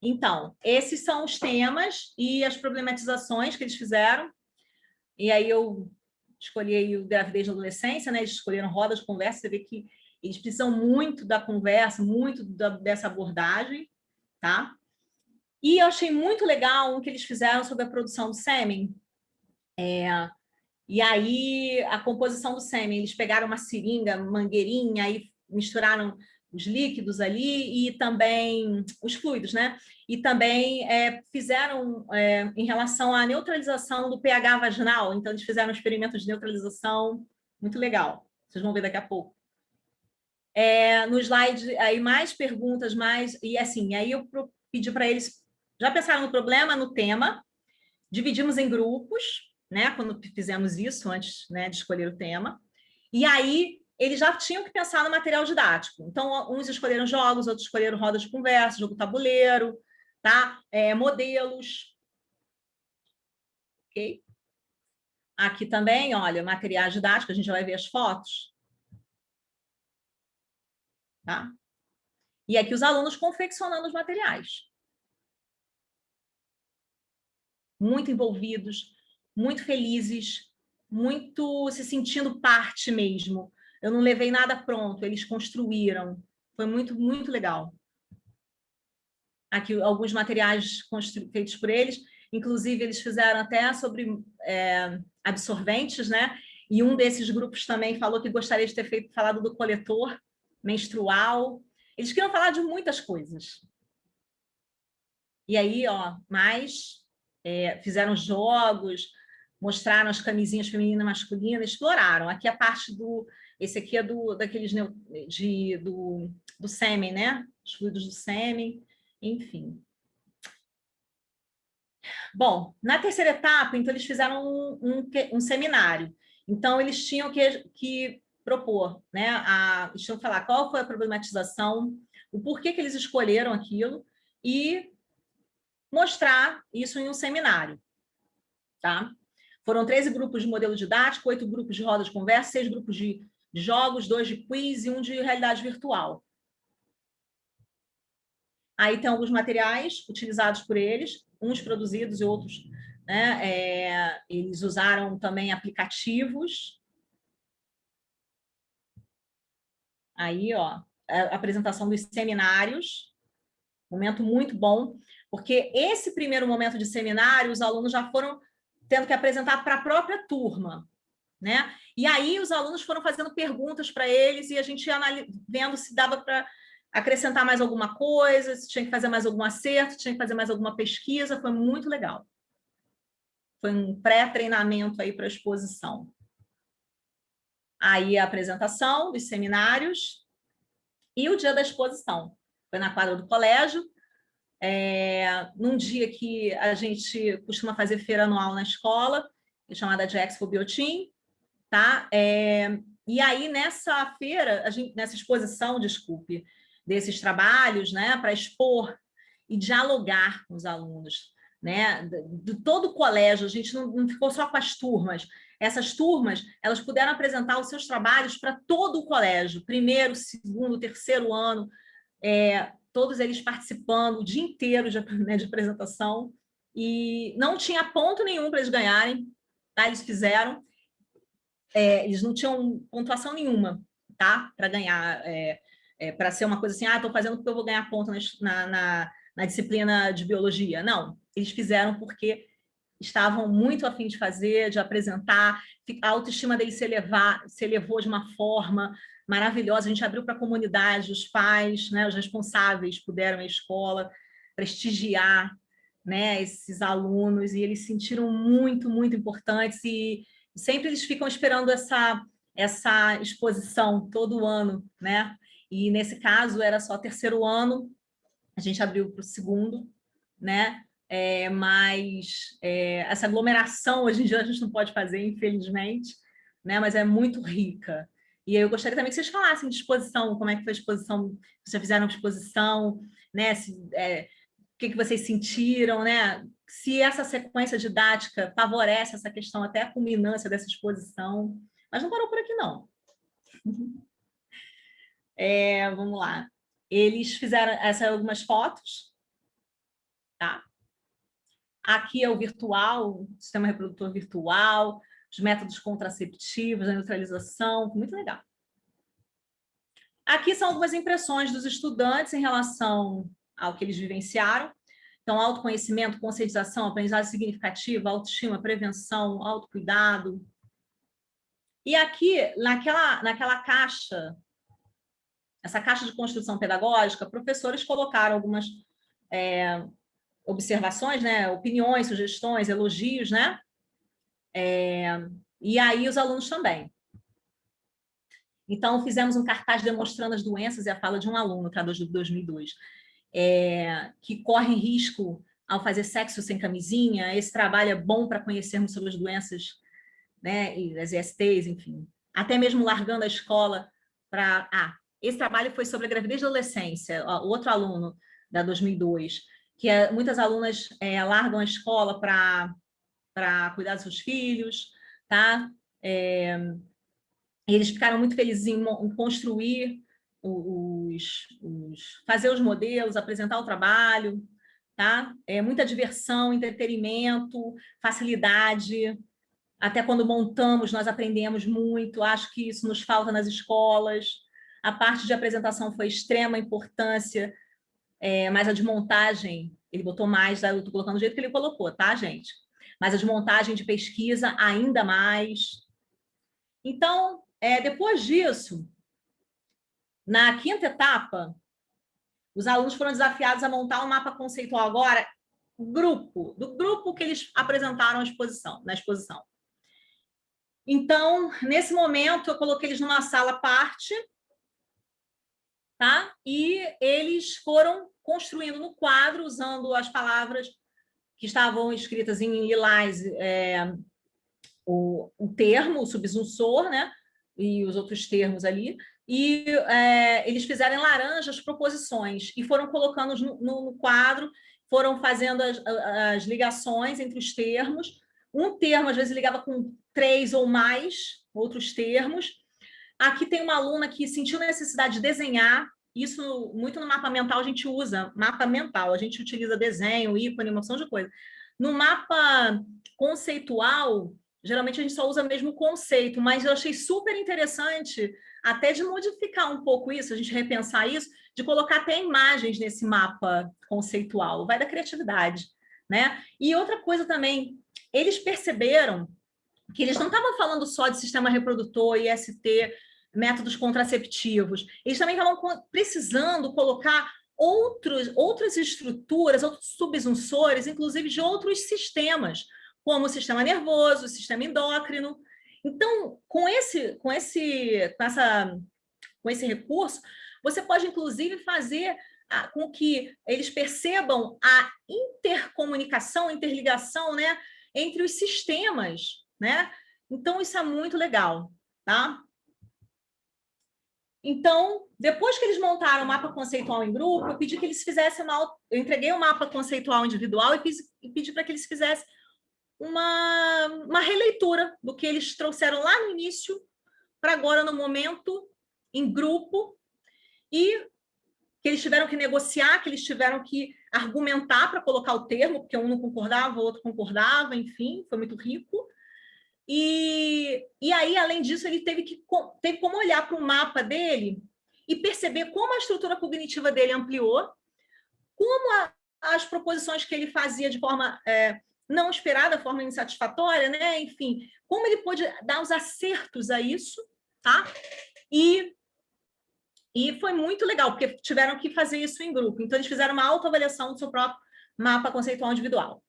Então, esses são os temas e as problematizações que eles fizeram. E aí eu escolhi o gravidez na adolescência, né? Eles escolheram roda de conversa, você vê que eles precisam muito da conversa, muito dessa abordagem, tá? E eu achei muito legal o que eles fizeram sobre a produção do sêmen. E aí, a composição do sêmen, eles pegaram uma seringa, mangueirinha, aí misturaram os líquidos ali e também os fluidos, né? E também fizeram em relação à neutralização do pH vaginal. Então, eles fizeram um experimento de neutralização muito legal. Vocês vão ver daqui a pouco. No slide, aí mais perguntas, e assim, aí eu pedi para eles, já pensaram no problema, no tema, dividimos em grupos, né? Quando fizemos isso, antes, né, de escolher o tema. E aí, eles já tinham que pensar no material didático. Então, uns escolheram jogos, outros escolheram roda de conversa, jogo tabuleiro, tá? Modelos. Ok? Aqui também, olha, material didático, a gente já vai ver as fotos. Tá? E aqui os alunos confeccionando os materiais. Muito envolvidos, muito felizes, muito se sentindo parte mesmo. Eu não levei nada pronto, eles construíram. Foi muito, muito legal. Aqui alguns materiais feitos por eles, inclusive eles fizeram até sobre absorventes, né? E um desses grupos também falou que gostaria de ter falado do coletor menstrual. Eles queriam falar de muitas coisas. E aí, ó, fizeram jogos, mostraram as camisinhas feminina e masculina, exploraram. Aqui a parte esse aqui é daqueles do sêmen, né? Os fluidos do sêmen, enfim. Bom, na terceira etapa, então, eles fizeram um seminário. Então, eles tinham que propor, né? Eles tinham que falar qual foi a problematização, o porquê que eles escolheram aquilo e mostrar isso em um seminário, tá? Foram 13 grupos de modelo didático, 8 grupos de roda de conversa, 6 grupos de jogos, 2 de quiz e 1 de realidade virtual. Aí tem alguns materiais utilizados por eles, uns produzidos e outros, né? Eles usaram também aplicativos. Aí, ó, a apresentação dos seminários, momento muito bom, porque esse primeiro momento de seminário, os alunos já foram tendo que apresentar para a própria turma, né? E aí os alunos foram fazendo perguntas para eles e a gente ia vendo se dava para acrescentar mais alguma coisa, se tinha que fazer mais algum acerto, tinha que fazer mais alguma pesquisa, foi muito legal. Foi um pré-treinamento aí para a exposição. Aí a apresentação dos seminários e o dia da exposição. Foi na quadra do colégio, num dia que a gente costuma fazer feira anual na escola, chamada de Expo Biotim, tá? E aí, nessa feira, nessa exposição, desculpe, desses trabalhos, né, para expor e dialogar com os alunos, né, de todo o colégio, a gente não ficou só com as turmas. Essas turmas, elas puderam apresentar os seus trabalhos para todo o colégio, primeiro, segundo, terceiro ano, todos eles participando o dia inteiro de apresentação, e não tinha ponto nenhum para eles ganharem, tá? Eles fizeram, eles não tinham pontuação nenhuma, tá? Para ganhar, para ser uma coisa assim, estou fazendo porque eu vou ganhar ponto na disciplina de biologia. Não, eles fizeram porque estavam muito a fim de fazer, de apresentar, a autoestima deles se elevou de uma forma maravilhosa. A gente abriu para a comunidade, os pais, né, os responsáveis puderam ir à escola prestigiar, né, esses alunos, e eles se sentiram muito, muito importantes, e sempre eles ficam esperando essa exposição todo ano, né? E nesse caso era só terceiro ano, a gente abriu para o segundo, né? Mas essa aglomeração hoje em dia a gente não pode fazer, infelizmente, né? Mas é muito rica. E eu gostaria também que vocês falassem de exposição, como é que foi a exposição, vocês já fizeram exposição, né? O que vocês sentiram, né? Se essa sequência didática favorece essa questão até a culminância dessa exposição. Mas não parou por aqui, não. Vamos lá. Eles fizeram algumas fotos, tá? Aqui é o virtual, o sistema reprodutor virtual, os métodos contraceptivos, a neutralização, muito legal. Aqui são algumas impressões dos estudantes em relação ao que eles vivenciaram. Então, autoconhecimento, conscientização, aprendizagem significativa, autoestima, prevenção, autocuidado. E aqui, naquela caixa, essa caixa de construção pedagógica, professores colocaram algumas observações, né, opiniões, sugestões, elogios, né? E aí os alunos também. Então, fizemos um cartaz demonstrando as doenças e a fala de um aluno, que é de 2002, que corre risco ao fazer sexo sem camisinha. Esse trabalho é bom para conhecermos sobre as doenças, né, e as ISTs, enfim. Até mesmo largando a escola para... esse trabalho foi sobre a gravidez da adolescência, o outro aluno da 2002, que muitas alunas largam a escola para cuidar dos seus filhos, tá? Eles ficaram muito felizes em construir fazer os modelos, apresentar o trabalho, tá? Muita diversão, entretenimento, facilidade. Até quando montamos, nós aprendemos muito. Acho que isso nos falta nas escolas. A parte de apresentação foi extrema importância, mas a de montagem, ele botou mais, eu estou colocando do jeito que ele colocou, tá, gente? Mas a de montagem de pesquisa, ainda mais. Então, depois disso, na quinta etapa, os alunos foram desafiados a montar um mapa conceitual agora, do grupo que eles apresentaram na exposição. Então, nesse momento, eu coloquei eles numa sala à parte, tá? E eles foram construindo no quadro, usando as palavras que estavam escritas em lilás, o termo, o subsunsor, né? E os outros termos ali, e eles fizeram em laranja as proposições e foram colocando no quadro, foram fazendo as ligações entre os termos. Um termo, às vezes, ligava com 3 ou mais outros termos. Aqui tem uma aluna que sentiu necessidade de desenhar, isso muito no mapa mental a gente usa, mapa mental, a gente utiliza desenho, ícone, uma opção de coisa. No mapa conceitual, geralmente a gente só usa mesmo o conceito, mas eu achei super interessante até de modificar um pouco isso, a gente repensar isso, de colocar até imagens nesse mapa conceitual, vai da criatividade, né? E outra coisa também, eles perceberam que eles não estavam falando só de sistema reprodutor, IST, métodos contraceptivos, eles também estavam precisando colocar outras estruturas, outros subsunsores, inclusive de outros sistemas, como o sistema nervoso, o sistema endócrino. Então, com esse recurso, você pode, inclusive, fazer com que eles percebam a intercomunicação, interligação, né, entre os sistemas, né? Então, isso é muito legal, tá? Então, depois que eles montaram o mapa conceitual em grupo, eu pedi que eles fizessem eu entreguei o mapa conceitual individual e pedi para que eles fizessem uma releitura do que eles trouxeram lá no início para agora, no momento, em grupo, e que eles tiveram que negociar, que eles tiveram que argumentar para colocar o termo, porque um não concordava, o outro concordava, enfim, foi muito rico. E aí, além disso, ele teve como olhar para o mapa dele e perceber como a estrutura cognitiva dele ampliou, como as proposições que ele fazia de forma não esperada, forma insatisfatória, né? Enfim, como ele pôde dar os acertos a isso, tá? E foi muito legal, porque tiveram que fazer isso em grupo. Então, eles fizeram uma autoavaliação do seu próprio mapa conceitual individual.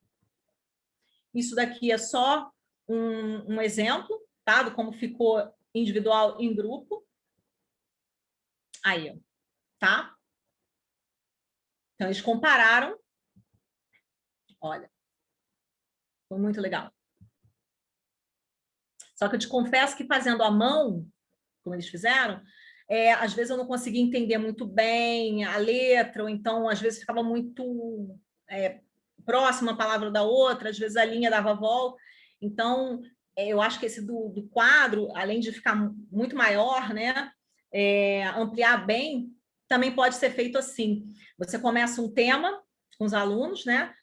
Isso daqui é só um exemplo, tá? De como ficou individual em grupo. Aí, tá? Então, eles compararam. Olha, foi muito legal. Só que eu te confesso que fazendo à mão, como eles fizeram, às vezes eu não conseguia entender muito bem a letra, ou então, às vezes, ficava muito próxima a palavra da outra, às vezes a linha dava volta. Então, eu acho que esse do quadro, além de ficar muito maior, né, ampliar bem, também pode ser feito assim. Você começa um tema com os alunos, né,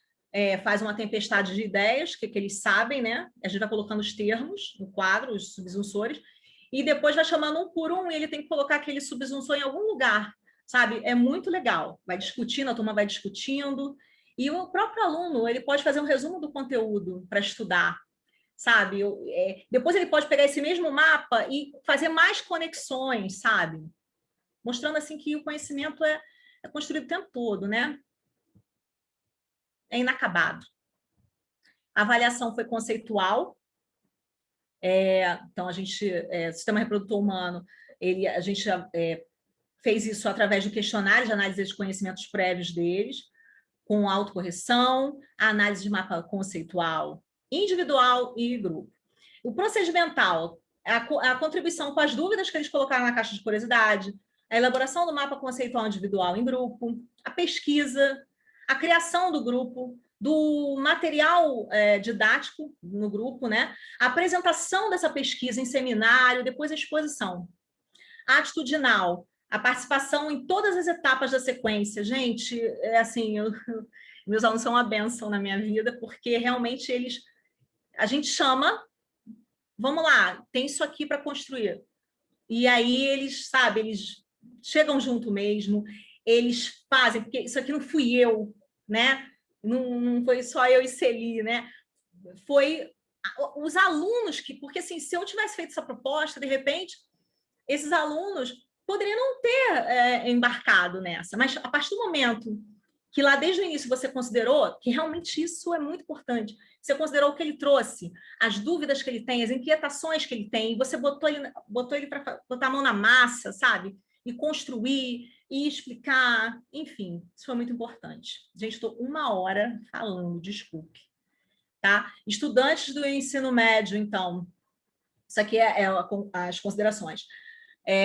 faz uma tempestade de ideias, que eles sabem, né, a gente vai colocando os termos no quadro, os subsunsores, e depois vai chamando um por um, e ele tem que colocar aquele subsunsor em algum lugar, sabe? É muito legal. Vai discutindo, a turma vai discutindo, e o próprio aluno, ele pode fazer um resumo do conteúdo para estudar, sabe? Depois ele pode pegar esse mesmo mapa e fazer mais conexões, sabe? Mostrando assim que o conhecimento é construído o tempo todo, né? É inacabado. A avaliação foi conceitual. Então, a gente, sistema reprodutor humano, a gente fez isso através do questionário de análise de conhecimentos prévios deles, com autocorreção, a análise de mapa conceitual individual e grupo. O procedimental, a contribuição com as dúvidas que eles colocaram na caixa de curiosidade, a elaboração do mapa conceitual individual em grupo, a pesquisa, a criação do grupo, do material didático no grupo, né? A apresentação dessa pesquisa em seminário, depois a exposição. A atitudinal, a participação em todas as etapas da sequência. Gente, assim, meus alunos são uma bênção na minha vida, porque realmente a gente chama, vamos lá, tem isso aqui para construir. E aí eles, sabe, eles chegam junto mesmo, eles fazem, porque isso aqui não fui eu, né? Não foi só eu e Celi, né? Foi os alunos porque assim, se eu tivesse feito essa proposta, de repente, esses alunos poderiam não ter embarcado nessa, mas a partir do momento que lá desde o início você considerou, que realmente isso é muito importante, você considerou o que ele trouxe, as dúvidas que ele tem, as inquietações que ele tem, e você botou ele para botar a mão na massa, sabe? E construir, e explicar, enfim, isso foi muito importante. Gente, estou 1 hora falando, desculpe. Tá? Estudantes do ensino médio, então, isso aqui as considerações.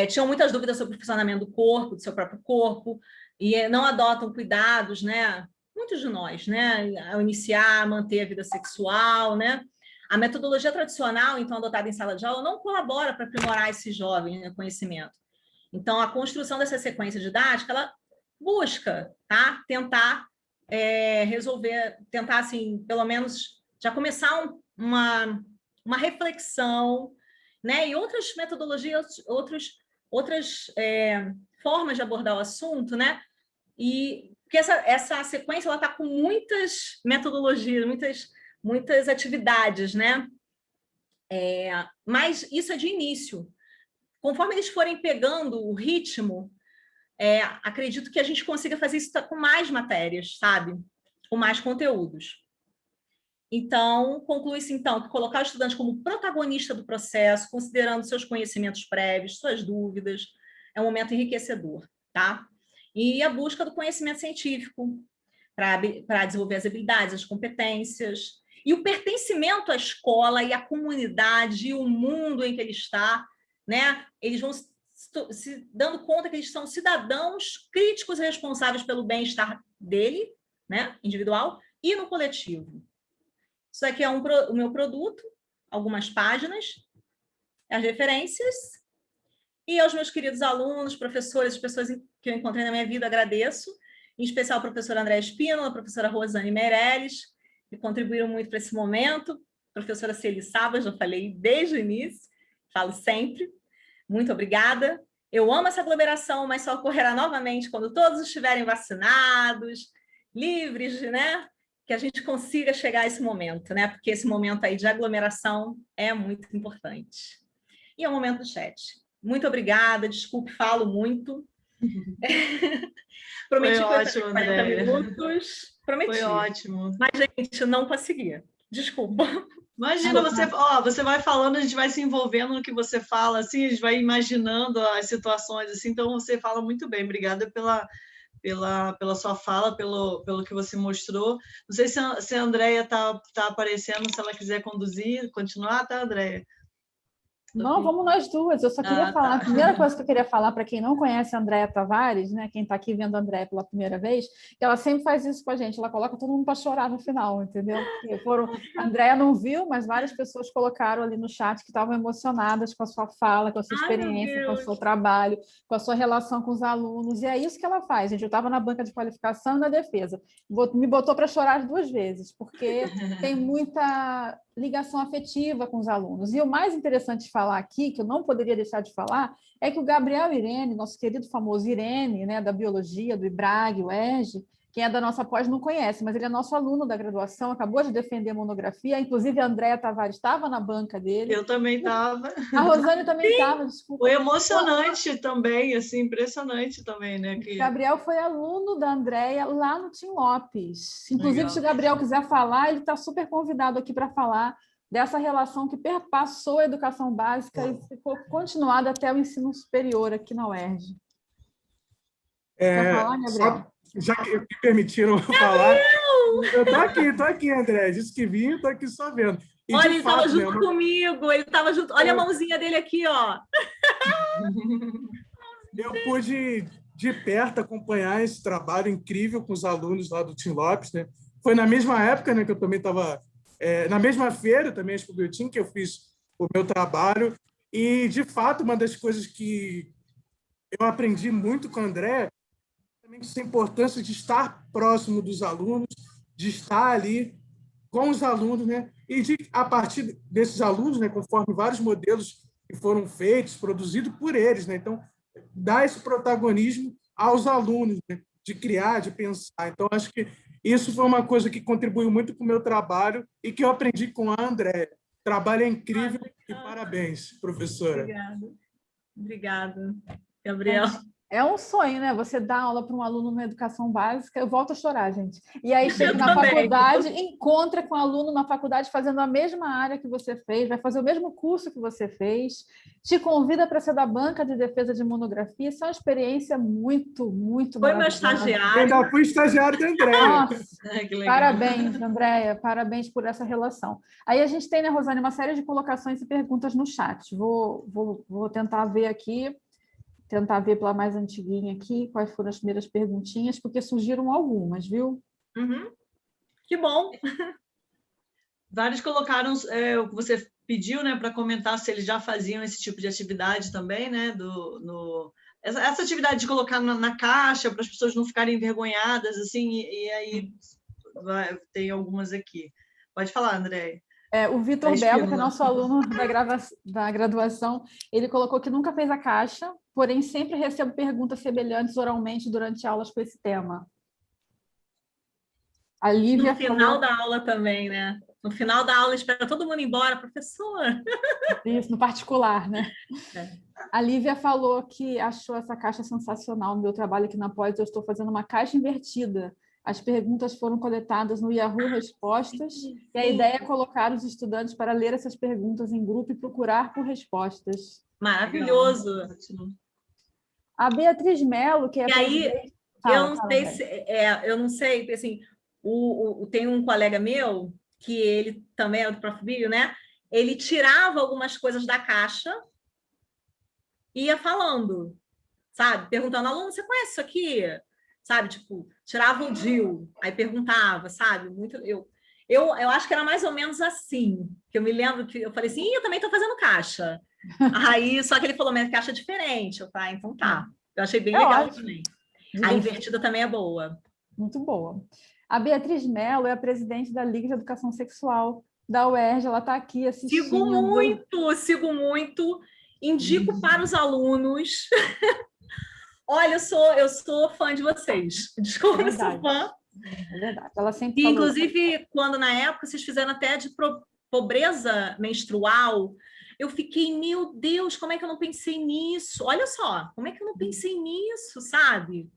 Tinham muitas dúvidas sobre o funcionamento do corpo, do seu próprio corpo, e não adotam cuidados, né? Muitos de nós, né? Ao iniciar, manter a vida sexual, né? A metodologia tradicional, então, adotada em sala de aula, não colabora para aprimorar esse jovem, né, conhecimento. Então, a construção dessa sequência didática, ela busca, tá? Tentar resolver, tentar, assim, pelo menos, já começar uma reflexão, né? E outras metodologias, outras formas de abordar o assunto, né? E porque essa sequência ela está com muitas metodologias, muitas atividades, né? Mas isso é de início. Conforme eles forem pegando o ritmo, acredito que a gente consiga fazer isso com mais matérias, sabe? Com mais conteúdos. Então, conclui-se, então, que colocar o estudante como protagonista do processo, considerando seus conhecimentos prévios, suas dúvidas, é um momento enriquecedor, tá? E a busca do conhecimento científico para desenvolver as habilidades, as competências, e o pertencimento à escola e à comunidade e o mundo em que ele está, né? Eles vão se dando conta que eles são cidadãos críticos e responsáveis pelo bem-estar dele, né? Individual, e no coletivo. Isso aqui é o meu produto, algumas páginas, as referências, e aos meus queridos alunos, professores, as pessoas que eu encontrei na minha vida, agradeço, em especial a professora Andréa Espínola, a professora Rosane Meirelles, que contribuíram muito para esse momento, a professora Celi Sabas, já falei desde o início, falo sempre, muito obrigada. Eu amo essa aglomeração, mas só ocorrerá novamente quando todos estiverem vacinados, livres, né? Que a gente consiga chegar a esse momento, né? Porque esse momento aí de aglomeração é muito importante. E é o momento do chat. Muito obrigada, desculpe, falo muito. Prometi Foi que eu ia ótimo, fazer 40 Andréia. minutos. Prometi. Foi ótimo. Mas, gente, não conseguia. Desculpa. Imagina, você vai falando, a gente vai se envolvendo no que você fala, assim, a gente vai imaginando as situações, assim, então você fala muito bem. Obrigada pela sua fala, pelo que você mostrou. Não sei se a Andréia está aparecendo, se ela quiser conduzir, continuar, tá, Andréia? Não, vamos nós duas. Eu só queria falar, a primeira coisa que eu queria falar para quem não conhece a Andréia Tavares, né, quem está aqui vendo a Andréia pela primeira vez, que ela sempre faz isso com a gente, ela coloca todo mundo para chorar no final, entendeu? A Andréia não viu, mas várias pessoas colocaram ali no chat que estavam emocionadas com a sua fala, com a sua experiência, com o seu trabalho, com a sua relação com os alunos, e é isso que ela faz, gente. Eu estava na banca de qualificação e na defesa, me botou para chorar as 2 vezes, porque tem muita ligação afetiva com os alunos. E o mais interessante de falar aqui, que eu não poderia deixar de falar, é que o Gabriel Irene, nosso querido famoso Irene, né, da biologia, do IBRAG, o ERG, quem é da nossa pós não conhece, mas ele é nosso aluno da graduação, acabou de defender a monografia, inclusive a Andréia Tavares estava na banca dele. Eu também estava. A Rosane também estava, desculpa. Foi emocionante também, assim, impressionante também, né? Que... Gabriel foi aluno da Andréia lá no Tim Lopes. Inclusive, Legal. Se o Gabriel quiser falar, ele está super convidado aqui para falar dessa relação que perpassou a educação básica e ficou continuada até o ensino superior aqui na UERJ. Quer falar, Gabriel? Já que me permitiram falar, eu estou aqui, André. Disse que vinha, estou aqui só vendo. E, olha, ele estava junto comigo, ele estava junto. Olha a mãozinha dele aqui, ó. Eu pude de perto acompanhar esse trabalho incrível com os alunos lá do Tim Lopes, né? Foi na mesma época, né, que eu também estava na mesma feira, também Expo Biotim, que eu fiz o meu trabalho. E, de fato, uma das coisas que eu aprendi muito com o André também essa importância de estar próximo dos alunos, de estar ali com os alunos, né? E de, a partir desses alunos, né, conforme vários modelos que foram feitos, produzidos por eles, né? Então, dar esse protagonismo aos alunos, né? De criar, de pensar. Então, acho que isso foi uma coisa que contribuiu muito com o meu trabalho e que eu aprendi com a Andréa. O trabalho é incrível e parabéns, professora. Obrigada. Obrigada, Gabriel. É um sonho, né? Você dá aula para um aluno na educação básica, eu volto a chorar, gente. E aí chega na faculdade, encontra com o aluno na faculdade fazendo a mesma área que você fez, vai fazer o mesmo curso que você fez, te convida para ser da banca de defesa de monografia. Isso é uma experiência muito, muito Foi meu maravilhosa. estagiário. Eu ainda fui estagiário da Andréia. Nossa, Que legal. parabéns, Andréia, parabéns por essa relação. Aí a gente tem, né, Rosane, uma série de colocações e perguntas no chat. Vou tentar ver aqui. Tentar ver pela mais antiguinha aqui, quais foram as primeiras perguntinhas, porque surgiram algumas, viu? Uhum. Que bom! Vários colocaram o que você pediu, né, para comentar se eles já faziam esse tipo de atividade também, né, essa atividade de colocar na caixa para as pessoas não ficarem envergonhadas, assim, e aí tem algumas aqui. Pode falar, Andréia. O Vitor Belo, que é nosso aluno da graduação, ele colocou que nunca fez a caixa, porém sempre recebe perguntas semelhantes oralmente durante aulas com esse tema. A Lívia no final da aula também, né? No final da aula, espera todo mundo ir embora, professor. Isso, no particular, né? A Lívia falou que achou essa caixa sensacional. No meu trabalho aqui na Pós, eu estou fazendo uma caixa invertida. As perguntas foram coletadas no Yahoo Respostas e a ideia é colocar os estudantes para ler essas perguntas em grupo e procurar por respostas. Maravilhoso! A Beatriz Mello, que é e aí, eu não sei, assim, tem um colega meu, que ele também é do Prof. Bio, né? Ele tirava algumas coisas da caixa e ia falando, sabe? Perguntando, aluno, você conhece isso aqui? Sabe, tipo, tirava o DIU, aí perguntava, sabe? Eu acho que era mais ou menos assim, que eu me lembro que eu falei assim, eu também estou fazendo caixa. Aí, só que ele falou, mas caixa é diferente. Eu falei, então tá. Eu achei bem legal também. A invertida também é boa. Muito boa. A Beatriz Mello é a presidente da Liga de Educação Sexual da UERJ, ela está aqui assistindo. Sigo muito. Indico para os alunos... Olha, eu sou fã de vocês. Desculpa, eu sou fã. É verdade. Ela sempre e, inclusive, quando na época vocês fizeram até de pobreza menstrual, eu fiquei, meu Deus, como é que eu não pensei nisso? Olha só, como é que eu não pensei nisso, sabe?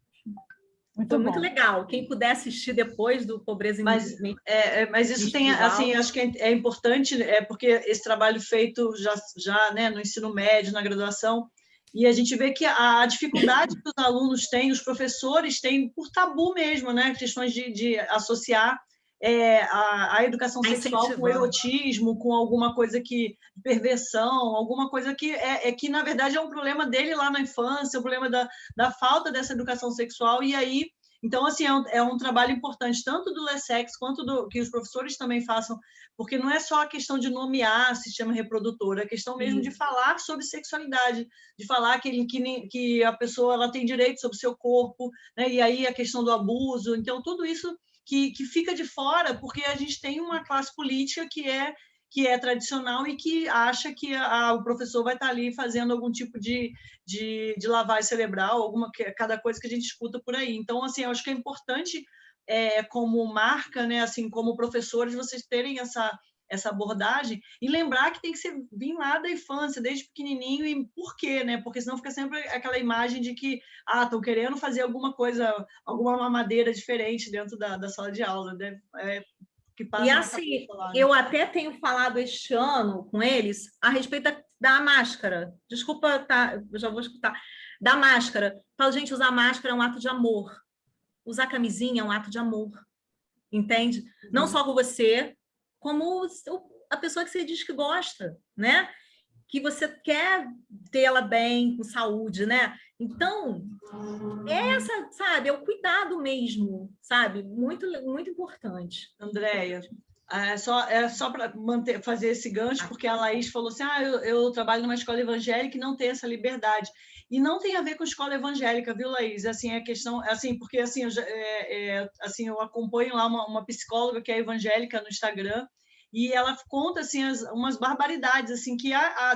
Foi muito legal. Quem puder assistir depois do pobreza menstrual. Mas isso tem, assim, acho que é importante, porque esse trabalho feito já né, no ensino médio, na graduação, e a gente vê que a dificuldade que os alunos têm, os professores têm, por tabu mesmo, né? Questões de associar a educação sexual com o erotismo, com alguma coisa perversão, alguma coisa que, na verdade, é um problema dele lá na infância, o problema da falta dessa educação sexual, e aí... Então, assim, é um trabalho importante, tanto do LESEX quanto que os professores também façam, porque não é só a questão de nomear sistema reprodutor, é a questão mesmo de falar sobre sexualidade, de falar que a pessoa ela tem direito sobre o seu corpo, né? E aí a questão do abuso. Então, tudo isso que fica de fora, porque a gente tem uma classe política que é tradicional e que acha que o professor vai estar ali fazendo algum tipo de lavagem cerebral, cada coisa que a gente escuta por aí. Então, assim, eu acho que é importante, como marca, né, assim, como professores, vocês terem essa abordagem e lembrar que tem que vir lá da infância, desde pequenininho, e por quê, né? Porque senão fica sempre aquela imagem de que estão querendo fazer alguma coisa, alguma mamadeira diferente dentro da sala de aula, né? E assim, eu até tenho falado este ano com eles a respeito da máscara. Desculpa, tá, eu já vou escutar. Da máscara. Falo, gente, usar máscara é um ato de amor. Usar camisinha é um ato de amor. Entende? Não só com você, como a pessoa que você diz que gosta, né? Que você quer tê-la bem, com saúde, né? Então, sabe, é o cuidado mesmo, sabe? Muito, muito importante. Andréia, só para fazer esse gancho, porque a Laís falou assim, eu trabalho numa escola evangélica e não tem essa liberdade. E não tem a ver com escola evangélica, viu, Laís? Assim, a questão, assim, porque assim, eu acompanho lá uma psicóloga que é evangélica no Instagram, e ela conta assim umas barbaridades, assim, que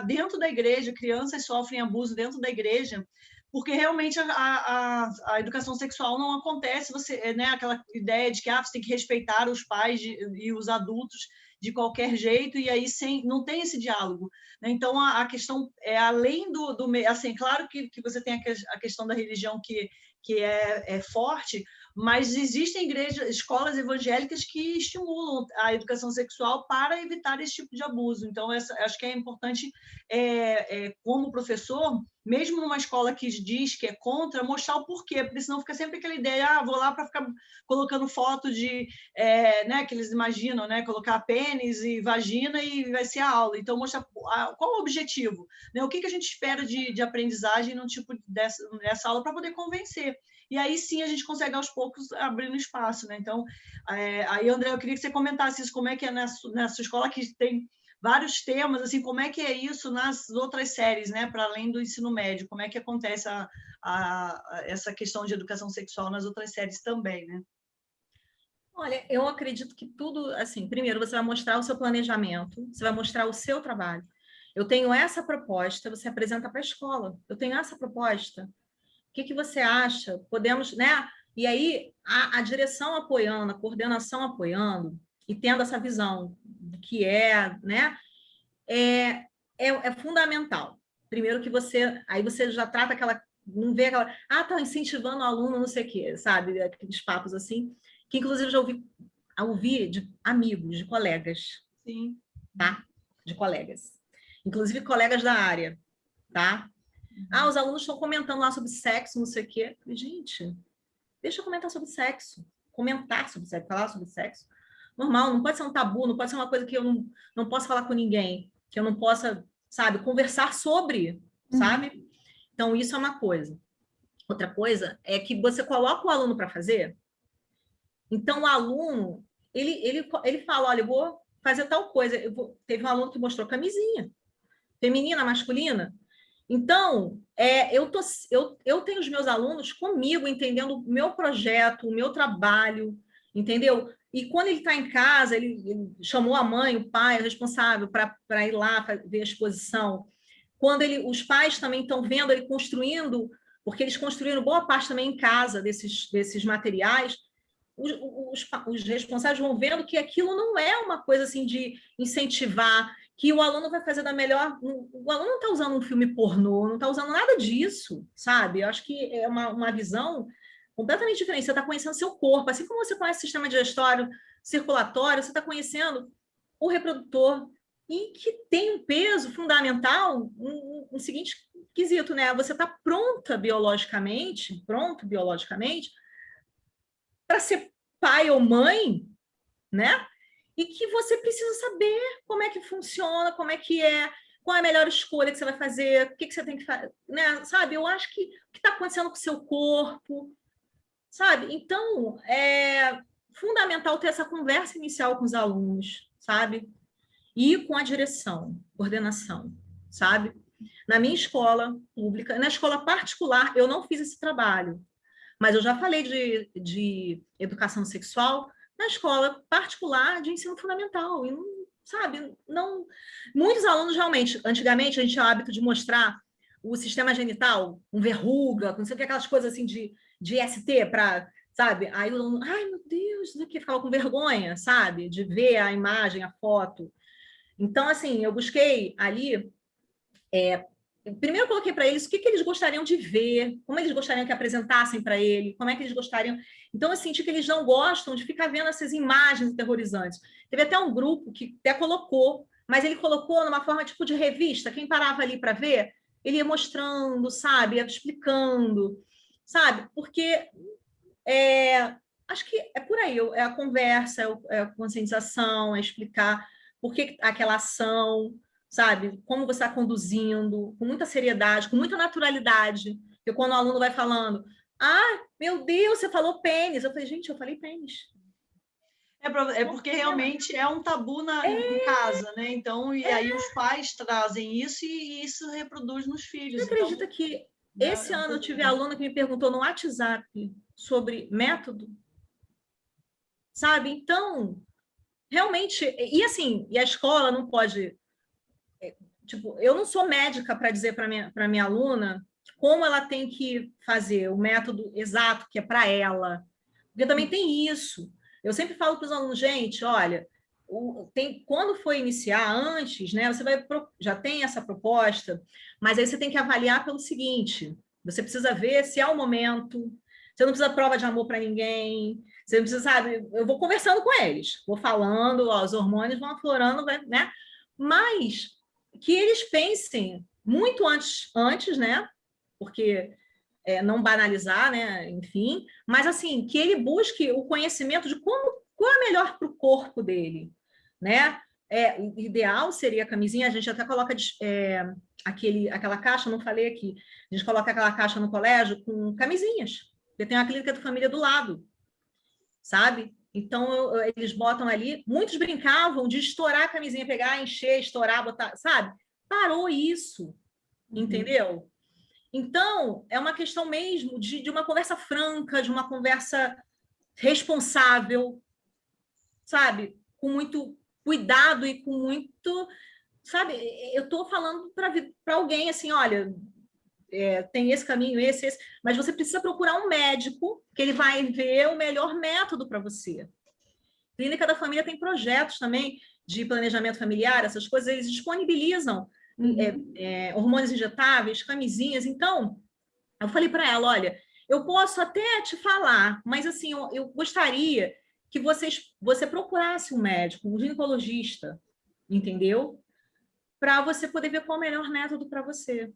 dentro da igreja, crianças sofrem abuso dentro da igreja, porque realmente a educação sexual não acontece, né, aquela ideia de que você tem que respeitar os pais e os adultos, de qualquer jeito, e aí não tem esse diálogo, né? Então, a questão é além assim, claro que você tem a questão da religião que é forte, mas existem escolas evangélicas que estimulam a educação sexual para evitar esse tipo de abuso. Então, acho que é importante, como professor, mesmo numa escola que diz que é contra, mostrar o porquê, porque senão fica sempre aquela ideia, vou lá para ficar colocando foto de, né, que eles imaginam, né, colocar pênis e vagina e vai ser a aula. Então, mostrar qual o objetivo, né, o que a gente espera de aprendizagem num tipo dessa aula para poder convencer. E aí sim a gente consegue aos poucos abrindo espaço, né? Então, aí, André, eu queria que você comentasse isso, como é que é nessa escola que tem vários temas, assim, como é que é isso nas outras séries, né? Para além do ensino médio, como é que acontece essa questão de educação sexual nas outras séries também, né? Olha, eu acredito que tudo, assim, primeiro você vai mostrar o seu planejamento, você vai mostrar o seu trabalho. Eu tenho essa proposta, você apresenta para a escola. Eu tenho essa proposta. O que você acha? Podemos, né? E aí, a direção apoiando, a coordenação apoiando, e tendo essa visão do que né? É fundamental. Primeiro que aí você já trata não vê aquela, tá incentivando o aluno, não sei o quê, sabe? Aqueles papos assim, que inclusive já ouvi de amigos, de colegas. Sim. Tá? De colegas. Inclusive colegas da área, tá? Os alunos estão comentando lá sobre sexo, não sei o quê. Gente, deixa eu comentar sobre sexo. Comentar sobre sexo, falar sobre sexo. Normal, não pode ser um tabu, não pode ser uma coisa que eu não posso falar com ninguém, que eu não possa, sabe, conversar sobre, sabe? Então, isso é uma coisa. Outra coisa é que você coloca o aluno para fazer, então o aluno, ele fala, olha, eu vou fazer tal coisa. Teve um aluno que mostrou camisinha, feminina, masculina. Então, eu tenho os meus alunos comigo, entendendo o meu projeto, o meu trabalho, entendeu? E quando ele está em casa, ele chamou a mãe, o pai, o responsável, para ir lá ver a exposição. Quando os pais também estão vendo ele construindo, porque eles construíram boa parte também em casa desses materiais, os responsáveis vão vendo que aquilo não é uma coisa assim de incentivar, que o aluno vai fazer da melhor. O aluno não está usando um filme pornô, não está usando nada disso, sabe? Eu acho que é uma visão completamente diferente. Você está conhecendo seu corpo, assim como você conhece o sistema digestório, circulatório, você está conhecendo o reprodutor, e que tem um peso fundamental, um seguinte quesito, né? Você está pronto biologicamente, para ser pai ou mãe, né? E que você precisa saber como é que funciona, como é que é, qual é a melhor escolha que você vai fazer, o que você tem que fazer, né? Sabe? Eu acho que o que está acontecendo com o seu corpo, sabe? Então, é fundamental ter essa conversa inicial com os alunos, sabe? E com a direção, coordenação, sabe? Na minha escola pública, na escola particular, eu não fiz esse trabalho, mas eu já falei de educação sexual na escola particular de ensino fundamental. E não, sabe, não. Muitos alunos realmente, antigamente, a gente tinha o hábito de mostrar o sistema genital, um verruga, não sei o que, aquelas coisas assim de ST para, sabe? Aí o aluno, ai meu Deus, isso aqui ficava com vergonha, sabe? De ver a imagem, a foto. Então, assim, eu busquei ali. Primeiro, eu coloquei para eles o que eles gostariam de ver, como eles gostariam que apresentassem para ele, como é que eles gostariam. Então, eu senti que eles não gostam de ficar vendo essas imagens aterrorizantes. Teve até um grupo que até colocou, mas ele colocou numa forma tipo de revista. Quem parava ali para ver, ele ia mostrando, sabe, ia explicando, sabe? Porque acho que é por aí, é a conversa, é a conscientização, é explicar por que aquela ação, sabe? Como você está conduzindo, com muita seriedade, com muita naturalidade. Porque quando o aluno vai falando, meu Deus, você falou pênis. Eu falei, gente, eu falei pênis. É porque realmente é um tabu em casa, né? Então, e aí os pais trazem isso e isso reproduz nos filhos. Você acredita que esse ano eu tive aluno que me perguntou no WhatsApp sobre método? Sabe? Então, realmente, e assim, e a escola não pode. Tipo, eu não sou médica para dizer para minha aluna como ela tem que fazer o método exato que é para ela. Porque também tem isso. Eu sempre falo para os alunos, gente, olha, quando for iniciar antes, né, já tem essa proposta, mas aí você tem que avaliar pelo seguinte: você precisa ver se é o momento, você não precisa prova de amor para ninguém, você não precisa, sabe, eu vou conversando com eles, vou falando, ó, os hormônios vão aflorando, né? Mas que eles pensem muito antes, né? Porque não banalizar, né? Enfim, mas assim, que ele busque o conhecimento de qual é melhor para o corpo dele, né? Ideal seria a camisinha, a gente até coloca aquela caixa, não falei aqui, a gente coloca aquela caixa no colégio com camisinhas, porque tem uma clínica de família do lado, sabe? Então, eles botam ali, muitos brincavam de estourar a camisinha, pegar, encher, estourar, botar, sabe? Parou isso, entendeu? Então, é uma questão mesmo de uma conversa franca, de uma conversa responsável, sabe? Com muito cuidado e com muito... Sabe? Eu estou falando para alguém assim, olha, tem esse caminho, esse, mas você precisa procurar um médico que ele vai ver o melhor método para você. Clínica da Família tem projetos também de planejamento familiar, essas coisas, eles disponibilizam hormônios injetáveis, camisinhas. Então, eu falei para ela, olha, eu posso até te falar, mas assim, eu gostaria que você procurasse um médico, um ginecologista, entendeu? Para você poder ver qual é o melhor método para você,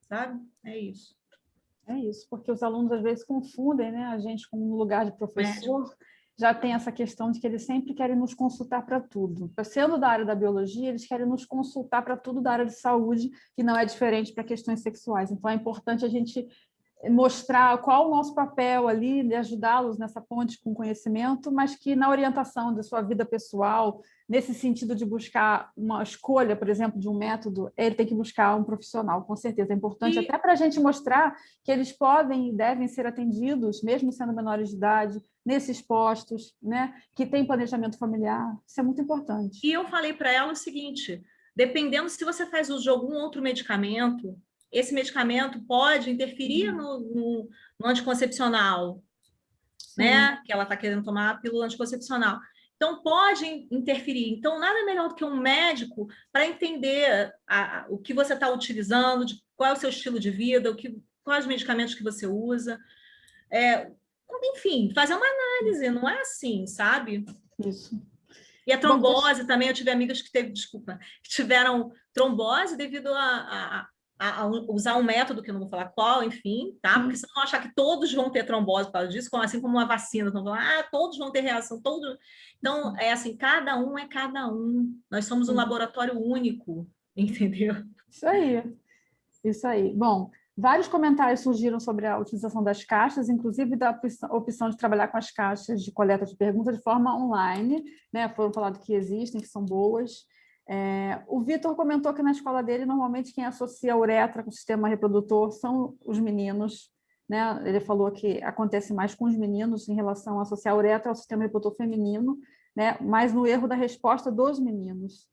sabe? É isso. É isso, porque os alunos às vezes confundem, né? A gente, como no lugar de professor, já tem essa questão de que eles sempre querem nos consultar para tudo. Sendo da área da biologia, eles querem nos consultar para tudo da área de saúde, que não é diferente para questões sexuais. Então, é importante a gente mostrar qual o nosso papel ali, de ajudá-los nessa ponte com conhecimento, mas que na orientação da sua vida pessoal, nesse sentido de buscar uma escolha, por exemplo, de um método, ele tem que buscar um profissional, com certeza. É importante até para a gente mostrar que eles podem e devem ser atendidos, mesmo sendo menores de idade, nesses postos, né, que tem planejamento familiar. Isso é muito importante. E eu falei para ela o seguinte, dependendo se você faz uso de algum outro medicamento, esse medicamento pode interferir no anticoncepcional, né? Que ela está querendo tomar a pílula anticoncepcional. Então, pode interferir. Então, nada melhor do que um médico para entender o que você está utilizando, qual é o seu estilo de vida, quais os medicamentos que você usa. Enfim, fazer uma análise, não é assim, sabe? Isso. E a trombose também, eu tive amigas que tiveram trombose devido a usar um método, que eu não vou falar qual, enfim, tá? Porque se não achar que todos vão ter trombose por causa disso, assim como uma vacina, então todos vão ter reação, todos. Então, é assim, cada um é cada um. Nós somos um laboratório único, entendeu? Isso aí. Bom, vários comentários surgiram sobre a utilização das caixas, inclusive da opção de trabalhar com as caixas de coleta de perguntas de forma online, né? Foram falados que existem, que são boas. O Vitor comentou que na escola dele, normalmente, quem associa a uretra com o sistema reprodutor são os meninos, né? Ele falou que acontece mais com os meninos em relação a associar a uretra ao sistema reprodutor feminino, né? Mas no erro da resposta dos meninos.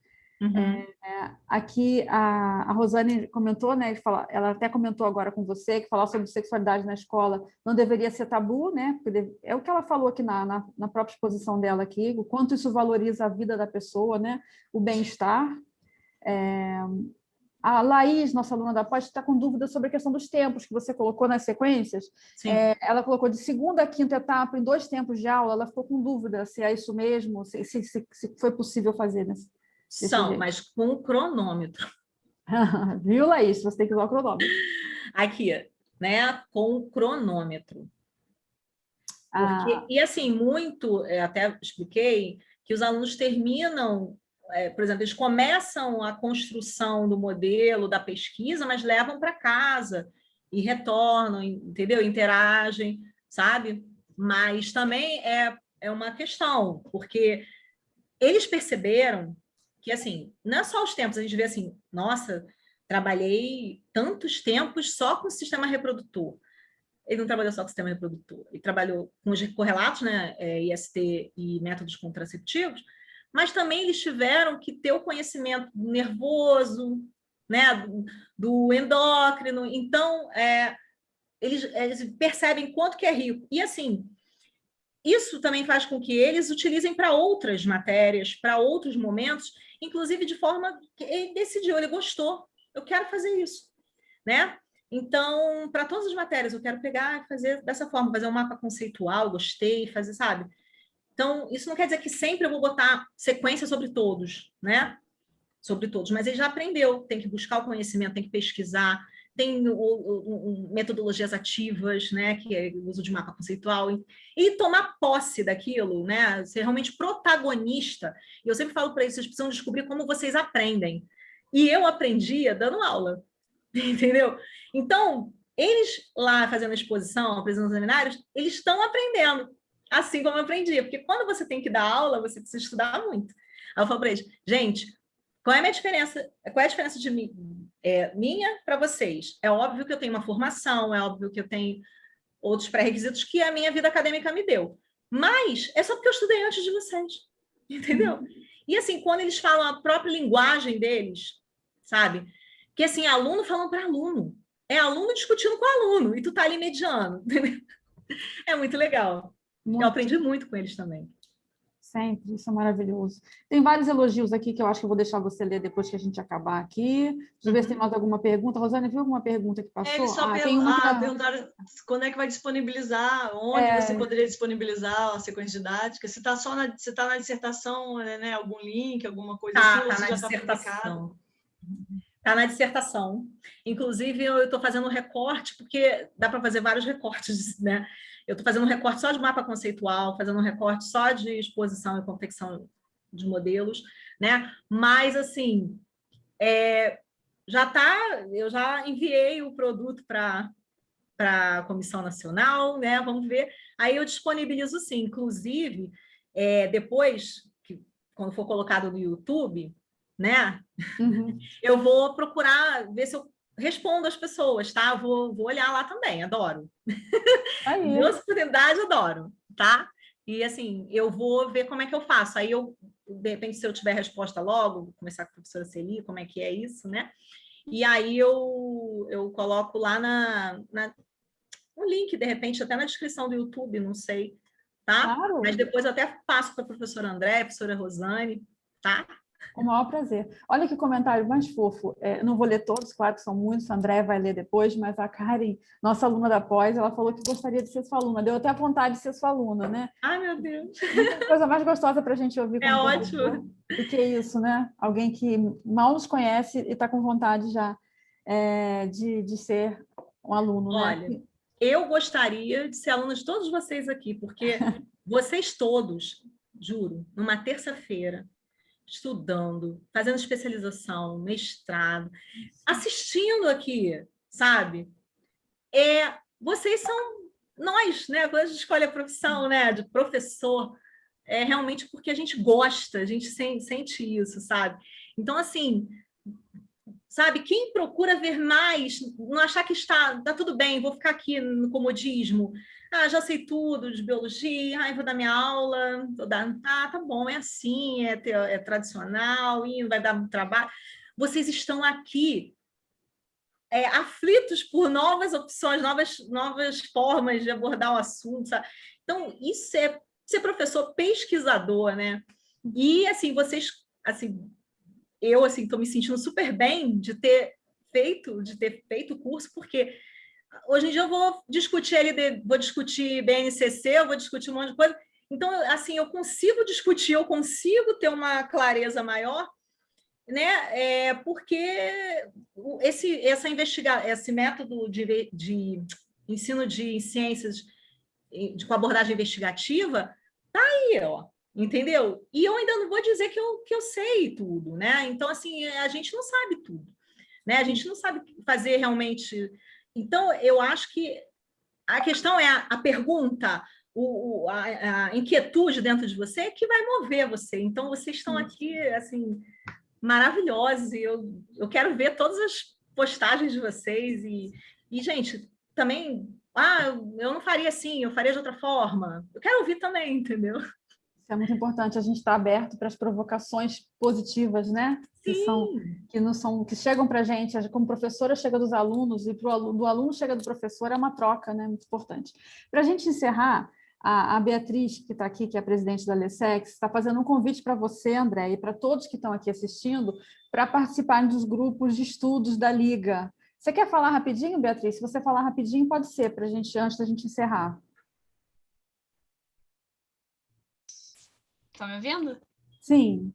Aqui a Rosane comentou, né? Ela até comentou agora com você que falar sobre sexualidade na escola não deveria ser tabu, né? Porque é o que ela falou aqui na própria exposição dela aqui, o quanto isso valoriza a vida da pessoa, né? O bem-estar. A Laís, nossa aluna da pós, está com dúvida sobre a questão dos tempos que você colocou nas sequências. Ela colocou de segunda a quinta etapa em 2 tempos de aula. Ela ficou com dúvida se é isso mesmo, se foi possível fazer, né? Mas com cronômetro. Viu, Laís? Você tem que usar o cronômetro. Aqui, né? Com cronômetro. E assim, até expliquei que os alunos terminam, por exemplo, eles começam a construção do modelo, da pesquisa, mas levam para casa e retornam, entendeu? Interagem, sabe? Mas também é uma questão, porque eles perceberam que, assim, não é só os tempos, a gente vê assim, nossa, trabalhei tantos tempos só com o sistema reprodutor. Ele não trabalhou só com o sistema reprodutor, ele trabalhou com os correlatos, né, IST e métodos contraceptivos, mas também eles tiveram que ter o conhecimento nervoso, né, do endócrino. Então, eles percebem quanto que é rico. E, assim, isso também faz com que eles utilizem para outras matérias, para outros momentos, inclusive de forma que ele decidiu, ele gostou, eu quero fazer isso, né? Então, para todas as matérias, eu quero pegar e fazer dessa forma, fazer um mapa conceitual, gostei, fazer, sabe? Então, isso não quer dizer que sempre eu vou botar sequência sobre todos, né? Sobre todos, mas ele já aprendeu, tem que buscar o conhecimento, tem que pesquisar, tem metodologias ativas, né, que é o uso de mapa conceitual, e tomar posse daquilo, né, ser realmente protagonista. E eu sempre falo para eles, vocês precisam descobrir como vocês aprendem. E eu aprendia dando aula, entendeu? Então, eles lá fazendo a exposição, apresentando os seminários, eles estão aprendendo, assim como eu aprendi, porque quando você tem que dar aula, você precisa estudar muito. Aí eu falo para eles, gente, qual é a minha diferença? Qual é a diferença de mim, minha para vocês? É óbvio que eu tenho uma formação, é óbvio que eu tenho outros pré-requisitos que a minha vida acadêmica me deu. Mas é só porque eu estudei antes de vocês, entendeu? E assim, quando eles falam a própria linguagem deles, sabe? Que assim, aluno falando para aluno. É aluno discutindo com aluno, e tu tá ali mediando, entendeu? É muito legal. Muito. Eu aprendi muito com eles também. Sempre, isso é maravilhoso. Tem vários elogios aqui que eu acho que eu vou deixar você ler depois que a gente acabar aqui. Deixa eu ver se tem mais alguma pergunta. Rosane, viu alguma pergunta que passou? Eles só tem uma que perguntaram quando é que vai disponibilizar, onde você poderia disponibilizar a sequência didática, se está se tá na dissertação, né, algum link, alguma coisa assim, ou se já está publicado. Está na dissertação. Inclusive, eu estou fazendo um recorte, porque dá para fazer vários recortes, né? Eu estou fazendo um recorte só de mapa conceitual, fazendo um recorte só de exposição e confecção de modelos, né? Mas, assim, eu já enviei o produto para a Comissão Nacional, né? Vamos ver. Aí eu disponibilizo, sim. Inclusive, depois, quando for colocado no YouTube, né? Eu vou procurar ver se eu respondo às pessoas, tá? Eu vou olhar lá também, adoro. Deu oportunidade, adoro, tá? E assim, eu vou ver como é que eu faço. Aí de repente, se eu tiver resposta logo, vou conversar com a professora Celi, como é que é isso, né? E aí eu coloco lá no link, de repente, até na descrição do YouTube, não sei, tá? Claro. Mas depois eu até passo para a professora André, a professora Rosane, tá? Com o maior prazer. Olha que comentário mais fofo. Não vou ler todos, claro que são muitos, a André vai ler depois, mas a Karen, nossa aluna da pós, ela falou que gostaria de ser sua aluna. Deu até vontade de ser sua aluna, né? Ai, meu Deus! Não tem coisa mais gostosa para a gente ouvir. É ótimo! O que é isso, né? Alguém que mal nos conhece e está com vontade já de ser um aluno, Olha, né? Eu gostaria de ser aluna de todos vocês aqui, porque vocês todos, juro, numa terça-feira, estudando, fazendo especialização, mestrado, assistindo aqui, sabe? Vocês são nós, né? Quando a gente escolhe a profissão, né, de professor, é realmente porque a gente gosta, a gente sente isso, sabe? Então, assim, sabe, quem procura ver mais, não achar que está tudo bem, vou ficar aqui no comodismo, já sei tudo de biologia, vou dar minha aula, vou dar, tá bom, é assim, é tradicional, e vai dar trabalho. Vocês estão aqui aflitos por novas opções, novas formas de abordar o assunto, sabe? Então, isso é ser professor pesquisador, né? E, assim, vocês, assim, eu, assim, estou me sentindo super bem de ter feito o curso, porque hoje em dia eu vou discutir LD, vou discutir BNCC, eu vou discutir um monte de coisa. Então, assim, eu consigo discutir, eu consigo ter uma clareza maior, né? Porque esse método de ensino de ciências com abordagem investigativa está aí, ó. Entendeu? E eu ainda não vou dizer que eu sei tudo, né? Então, assim, a gente não sabe tudo, né? A gente não sabe fazer realmente. Então, eu acho que a questão é a pergunta, a inquietude dentro de você que vai mover você. Então, vocês estão aqui, assim, maravilhosos, e eu quero ver todas as postagens de vocês. E gente, também, eu não faria assim, eu faria de outra forma. Eu quero ouvir também, entendeu? É muito importante, a gente está aberto para as provocações positivas, né? Que chegam para a gente, como professora chega dos alunos e do aluno chega do professor, é uma troca, né? Muito importante. Para a gente encerrar, A Beatriz, que está aqui, que é a presidente da LESEX, está fazendo um convite para você, André, e para todos que estão aqui assistindo, para participarem dos grupos de estudos da Liga. Você quer falar rapidinho, Beatriz? Se você falar rapidinho, pode ser, para a gente, antes da gente encerrar. Estão me ouvindo? Sim.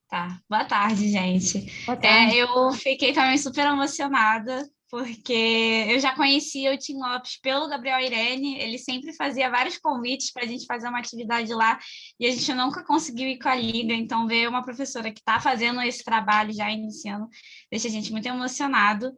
Tá. Boa tarde, gente. Boa tarde. Eu fiquei também super emocionada, porque eu já conhecia o Tim Lopes pelo Gabriel Irene, ele sempre fazia vários convites para a gente fazer uma atividade lá, e a gente nunca conseguiu ir com a Liga, então ver uma professora que está fazendo esse trabalho, já iniciando, deixa a gente muito emocionado.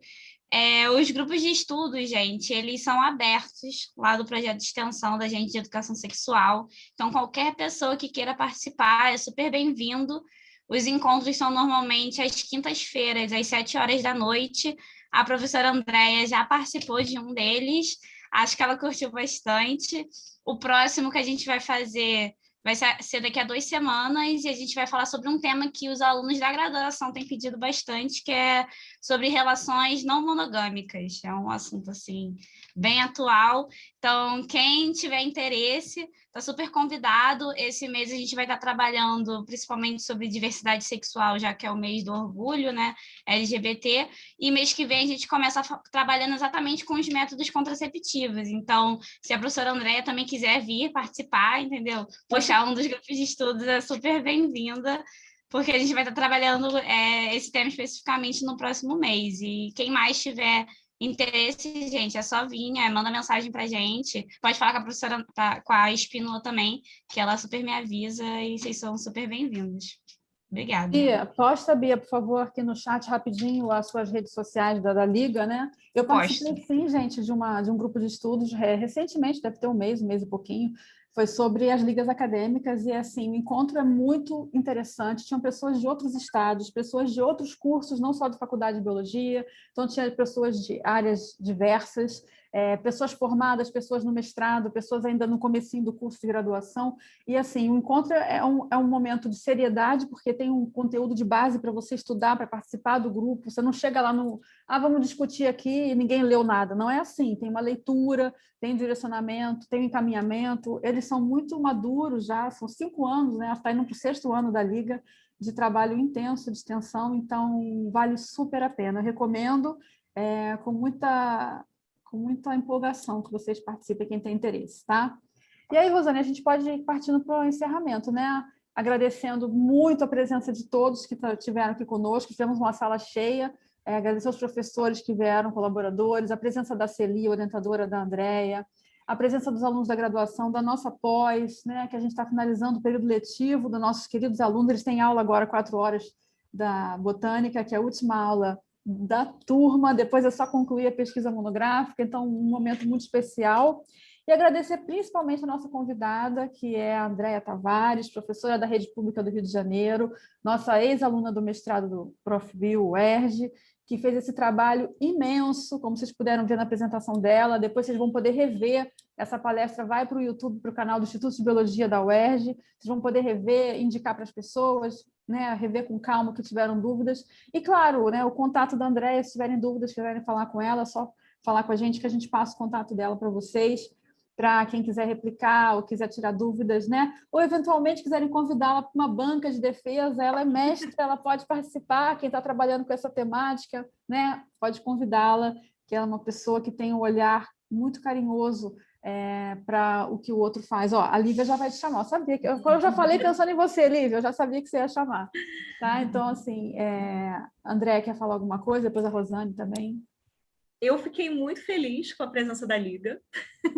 Os grupos de estudos, gente, eles são abertos lá do projeto de extensão da gente de educação sexual. Então, qualquer pessoa que queira participar é super bem-vindo. Os encontros são normalmente às quintas-feiras, às 7 horas da noite. A professora Andréia já participou de um deles. Acho que ela curtiu bastante. O próximo que a gente vai fazer vai ser daqui a 2 semanas, e a gente vai falar sobre um tema que os alunos da graduação têm pedido bastante, que é sobre relações não monogâmicas. É um assunto, assim, bem atual. Então, quem tiver interesse, está super convidado. Esse mês a gente vai estar trabalhando principalmente sobre diversidade sexual, já que é o mês do orgulho, né, LGBT, e mês que vem a gente começa trabalhando exatamente com os métodos contraceptivos. Então, se a professora Andréia também quiser vir participar, entendeu? Puxar um dos grupos de estudos, é super bem-vinda, porque a gente vai estar trabalhando esse tema especificamente no próximo mês. E quem mais tiver interesse, gente, é só vir, manda mensagem para a gente. Pode falar com a professora, com a Espínola também, que ela super me avisa, e vocês são super bem-vindos. Obrigada. Bia, posta, Bia, por favor, aqui no chat rapidinho as suas redes sociais da Liga, né? Eu participei, sim, gente, de um grupo de estudos recentemente, deve ter um mês e pouquinho, foi sobre as ligas acadêmicas, e assim, o encontro é muito interessante. Tinham pessoas de outros estados, pessoas de outros cursos, não só da Faculdade de Biologia, então tinha pessoas de áreas diversas, pessoas formadas, pessoas no mestrado, pessoas ainda no comecinho do curso de graduação, e assim, o encontro é um momento de seriedade, porque tem um conteúdo de base para você estudar, para participar do grupo. Você não chega lá vamos discutir aqui e ninguém leu nada. Não é assim, tem uma leitura, tem um direcionamento, tem um encaminhamento. Eles são muito maduros já, são 5 anos, né? Está indo para o 6º ano da Liga, de trabalho intenso, de extensão, então vale super a pena. Eu recomendo com muita empolgação que vocês participem, quem tem interesse, tá? E aí, Rosane, a gente pode ir partindo para o encerramento, né? Agradecendo muito a presença de todos que estiveram aqui conosco, tivemos uma sala cheia, agradecer aos professores que vieram, colaboradores, a presença da Celi, orientadora da Andréia, a presença dos alunos da graduação, da nossa pós, né, que a gente está finalizando o período letivo dos nossos queridos alunos. Eles têm aula agora, 4 horas da botânica, que é a última aula da turma, depois é só concluir a pesquisa monográfica, então um momento muito especial. E agradecer principalmente a nossa convidada, que é a Andréia Tavares, professora da Rede Pública do Rio de Janeiro, nossa ex-aluna do mestrado do Profbio, UERJ, que fez esse trabalho imenso, como vocês puderam ver na apresentação dela. Depois vocês vão poder rever essa palestra, vai para o YouTube, para o canal do Instituto de Biologia da UERJ, vocês vão poder rever, indicar para as pessoas, né, rever com calma que tiveram dúvidas. E, claro, né, o contato da Andréia, se tiverem dúvidas, quiserem falar com ela, é só falar com a gente, que a gente passa o contato dela para vocês, para quem quiser replicar ou quiser tirar dúvidas, né? Ou, eventualmente, quiserem convidá-la para uma banca de defesa. Ela é mestre, ela pode participar, quem está trabalhando com essa temática, né? Pode convidá-la, que ela é uma pessoa que tem um olhar muito carinhoso para o que o outro faz. Ó, a Lívia já vai te chamar. Eu sabia que eu já falei pensando em você, Lívia, eu já sabia que você ia chamar. Tá? Então, assim, André, quer falar alguma coisa? Depois a Rosane também. Eu fiquei muito feliz com a presença da Liga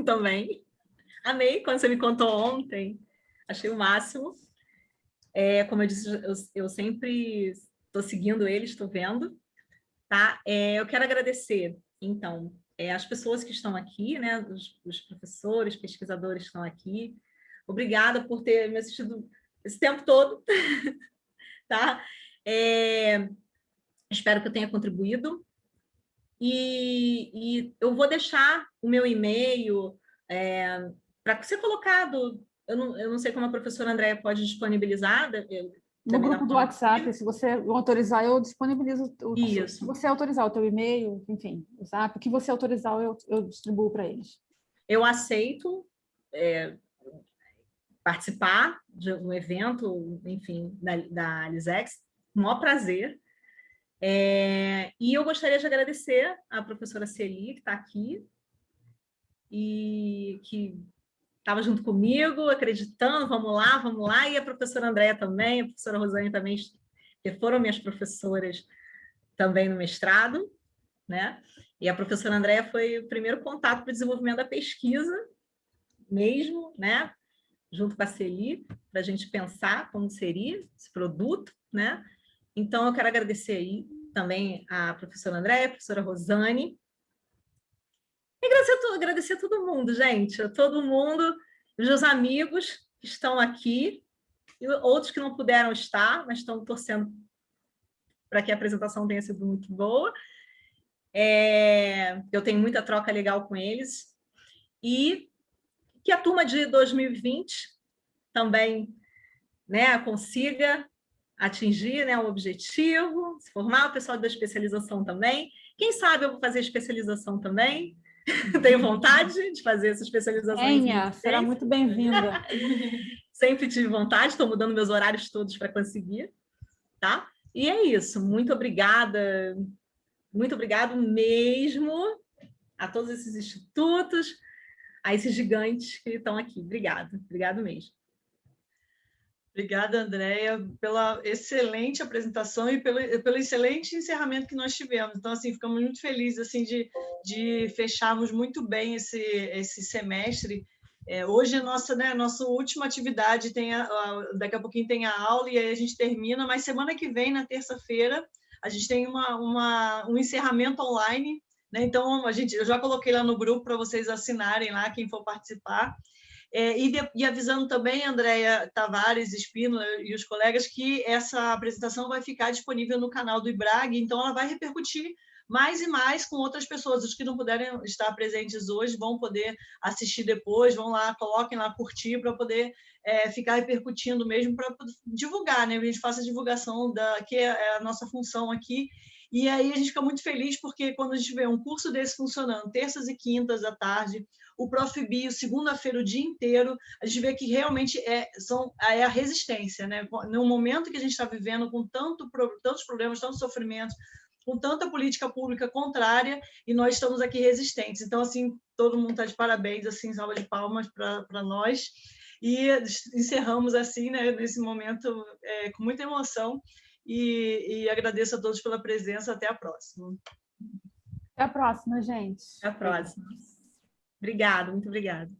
também. Amei quando você me contou ontem. Achei o máximo. Como eu disse, eu sempre estou seguindo eles, estou vendo. Tá? Eu quero agradecer, então, as pessoas que estão aqui, né? Os professores, pesquisadores que estão aqui. Obrigada por ter me assistido esse tempo todo. Tá? Espero que eu tenha contribuído. E eu vou deixar o meu e-mail para ser colocado. Eu não sei como a professora Andréia pode disponibilizar. No grupo do WhatsApp, se você autorizar, eu disponibilizo Isso. Se você autorizar o teu e-mail, enfim, o WhatsApp, o que você autorizar, eu distribuo para eles. Eu aceito participar de um evento, enfim, da Lisex, com o maior prazer. E eu gostaria de agradecer à professora Celi, que está aqui, e que estava junto comigo, acreditando, vamos lá, e a professora Andréia também, a professora Rosane também, que foram minhas professoras também no mestrado, né? E a professora Andréia foi o primeiro contato para o desenvolvimento da pesquisa mesmo, né? Junto com a Celi, para a gente pensar como seria esse produto, né? Então, eu quero agradecer aí também a professora Andréia, a professora Rosane, e agradecer a todo mundo, gente, a todo mundo, os meus amigos que estão aqui, e outros que não puderam estar, mas estão torcendo para que a apresentação tenha sido muito boa. Eu tenho muita troca legal com eles. E que a turma de 2020 também, né, consiga atingir, né, o objetivo, se formar, o pessoal da especialização também. Quem sabe eu vou fazer especialização também. Tenho vontade de fazer essa especialização. Venha, será muito bem-vinda. Sempre tive vontade, estou mudando meus horários todos para conseguir, tá? E é isso, muito obrigada mesmo a todos esses institutos, a esses gigantes que estão aqui. Obrigado mesmo. Obrigada, Andréia, pela excelente apresentação e pelo excelente encerramento que nós tivemos. Então, assim, ficamos muito felizes assim, de fecharmos muito bem esse semestre. Hoje, a nossa última atividade, daqui a pouquinho tem a aula e aí a gente termina, mas semana que vem, na terça-feira, a gente tem um encerramento online, né? Então, eu já coloquei lá no grupo para vocês assinarem lá, quem for participar. E avisando também, Andréia Tavares, Espínola e os colegas, que essa apresentação vai ficar disponível no canal do IBRAG, então ela vai repercutir mais e mais com outras pessoas. Os que não puderem estar presentes hoje vão poder assistir depois, vão lá, coloquem lá, curtir, para poder ficar repercutindo mesmo, para divulgar, né? A gente faça a divulgação, que é a nossa função aqui. E aí a gente fica muito feliz, porque quando a gente vê um curso desse funcionando, terças e quintas à tarde, o Prof. Bio, segunda-feira, o dia inteiro, a gente vê que realmente é a resistência, né? No momento que a gente está vivendo, com tantos problemas, tantos sofrimentos, com tanta política pública contrária, e nós estamos aqui resistentes. Então, assim, todo mundo está de parabéns, assim, salva de palmas para nós. E encerramos assim, né, nesse momento, com muita emoção, e agradeço a todos pela presença. Até a próxima. Até a próxima, gente. Até a próxima. Obrigada, muito obrigada.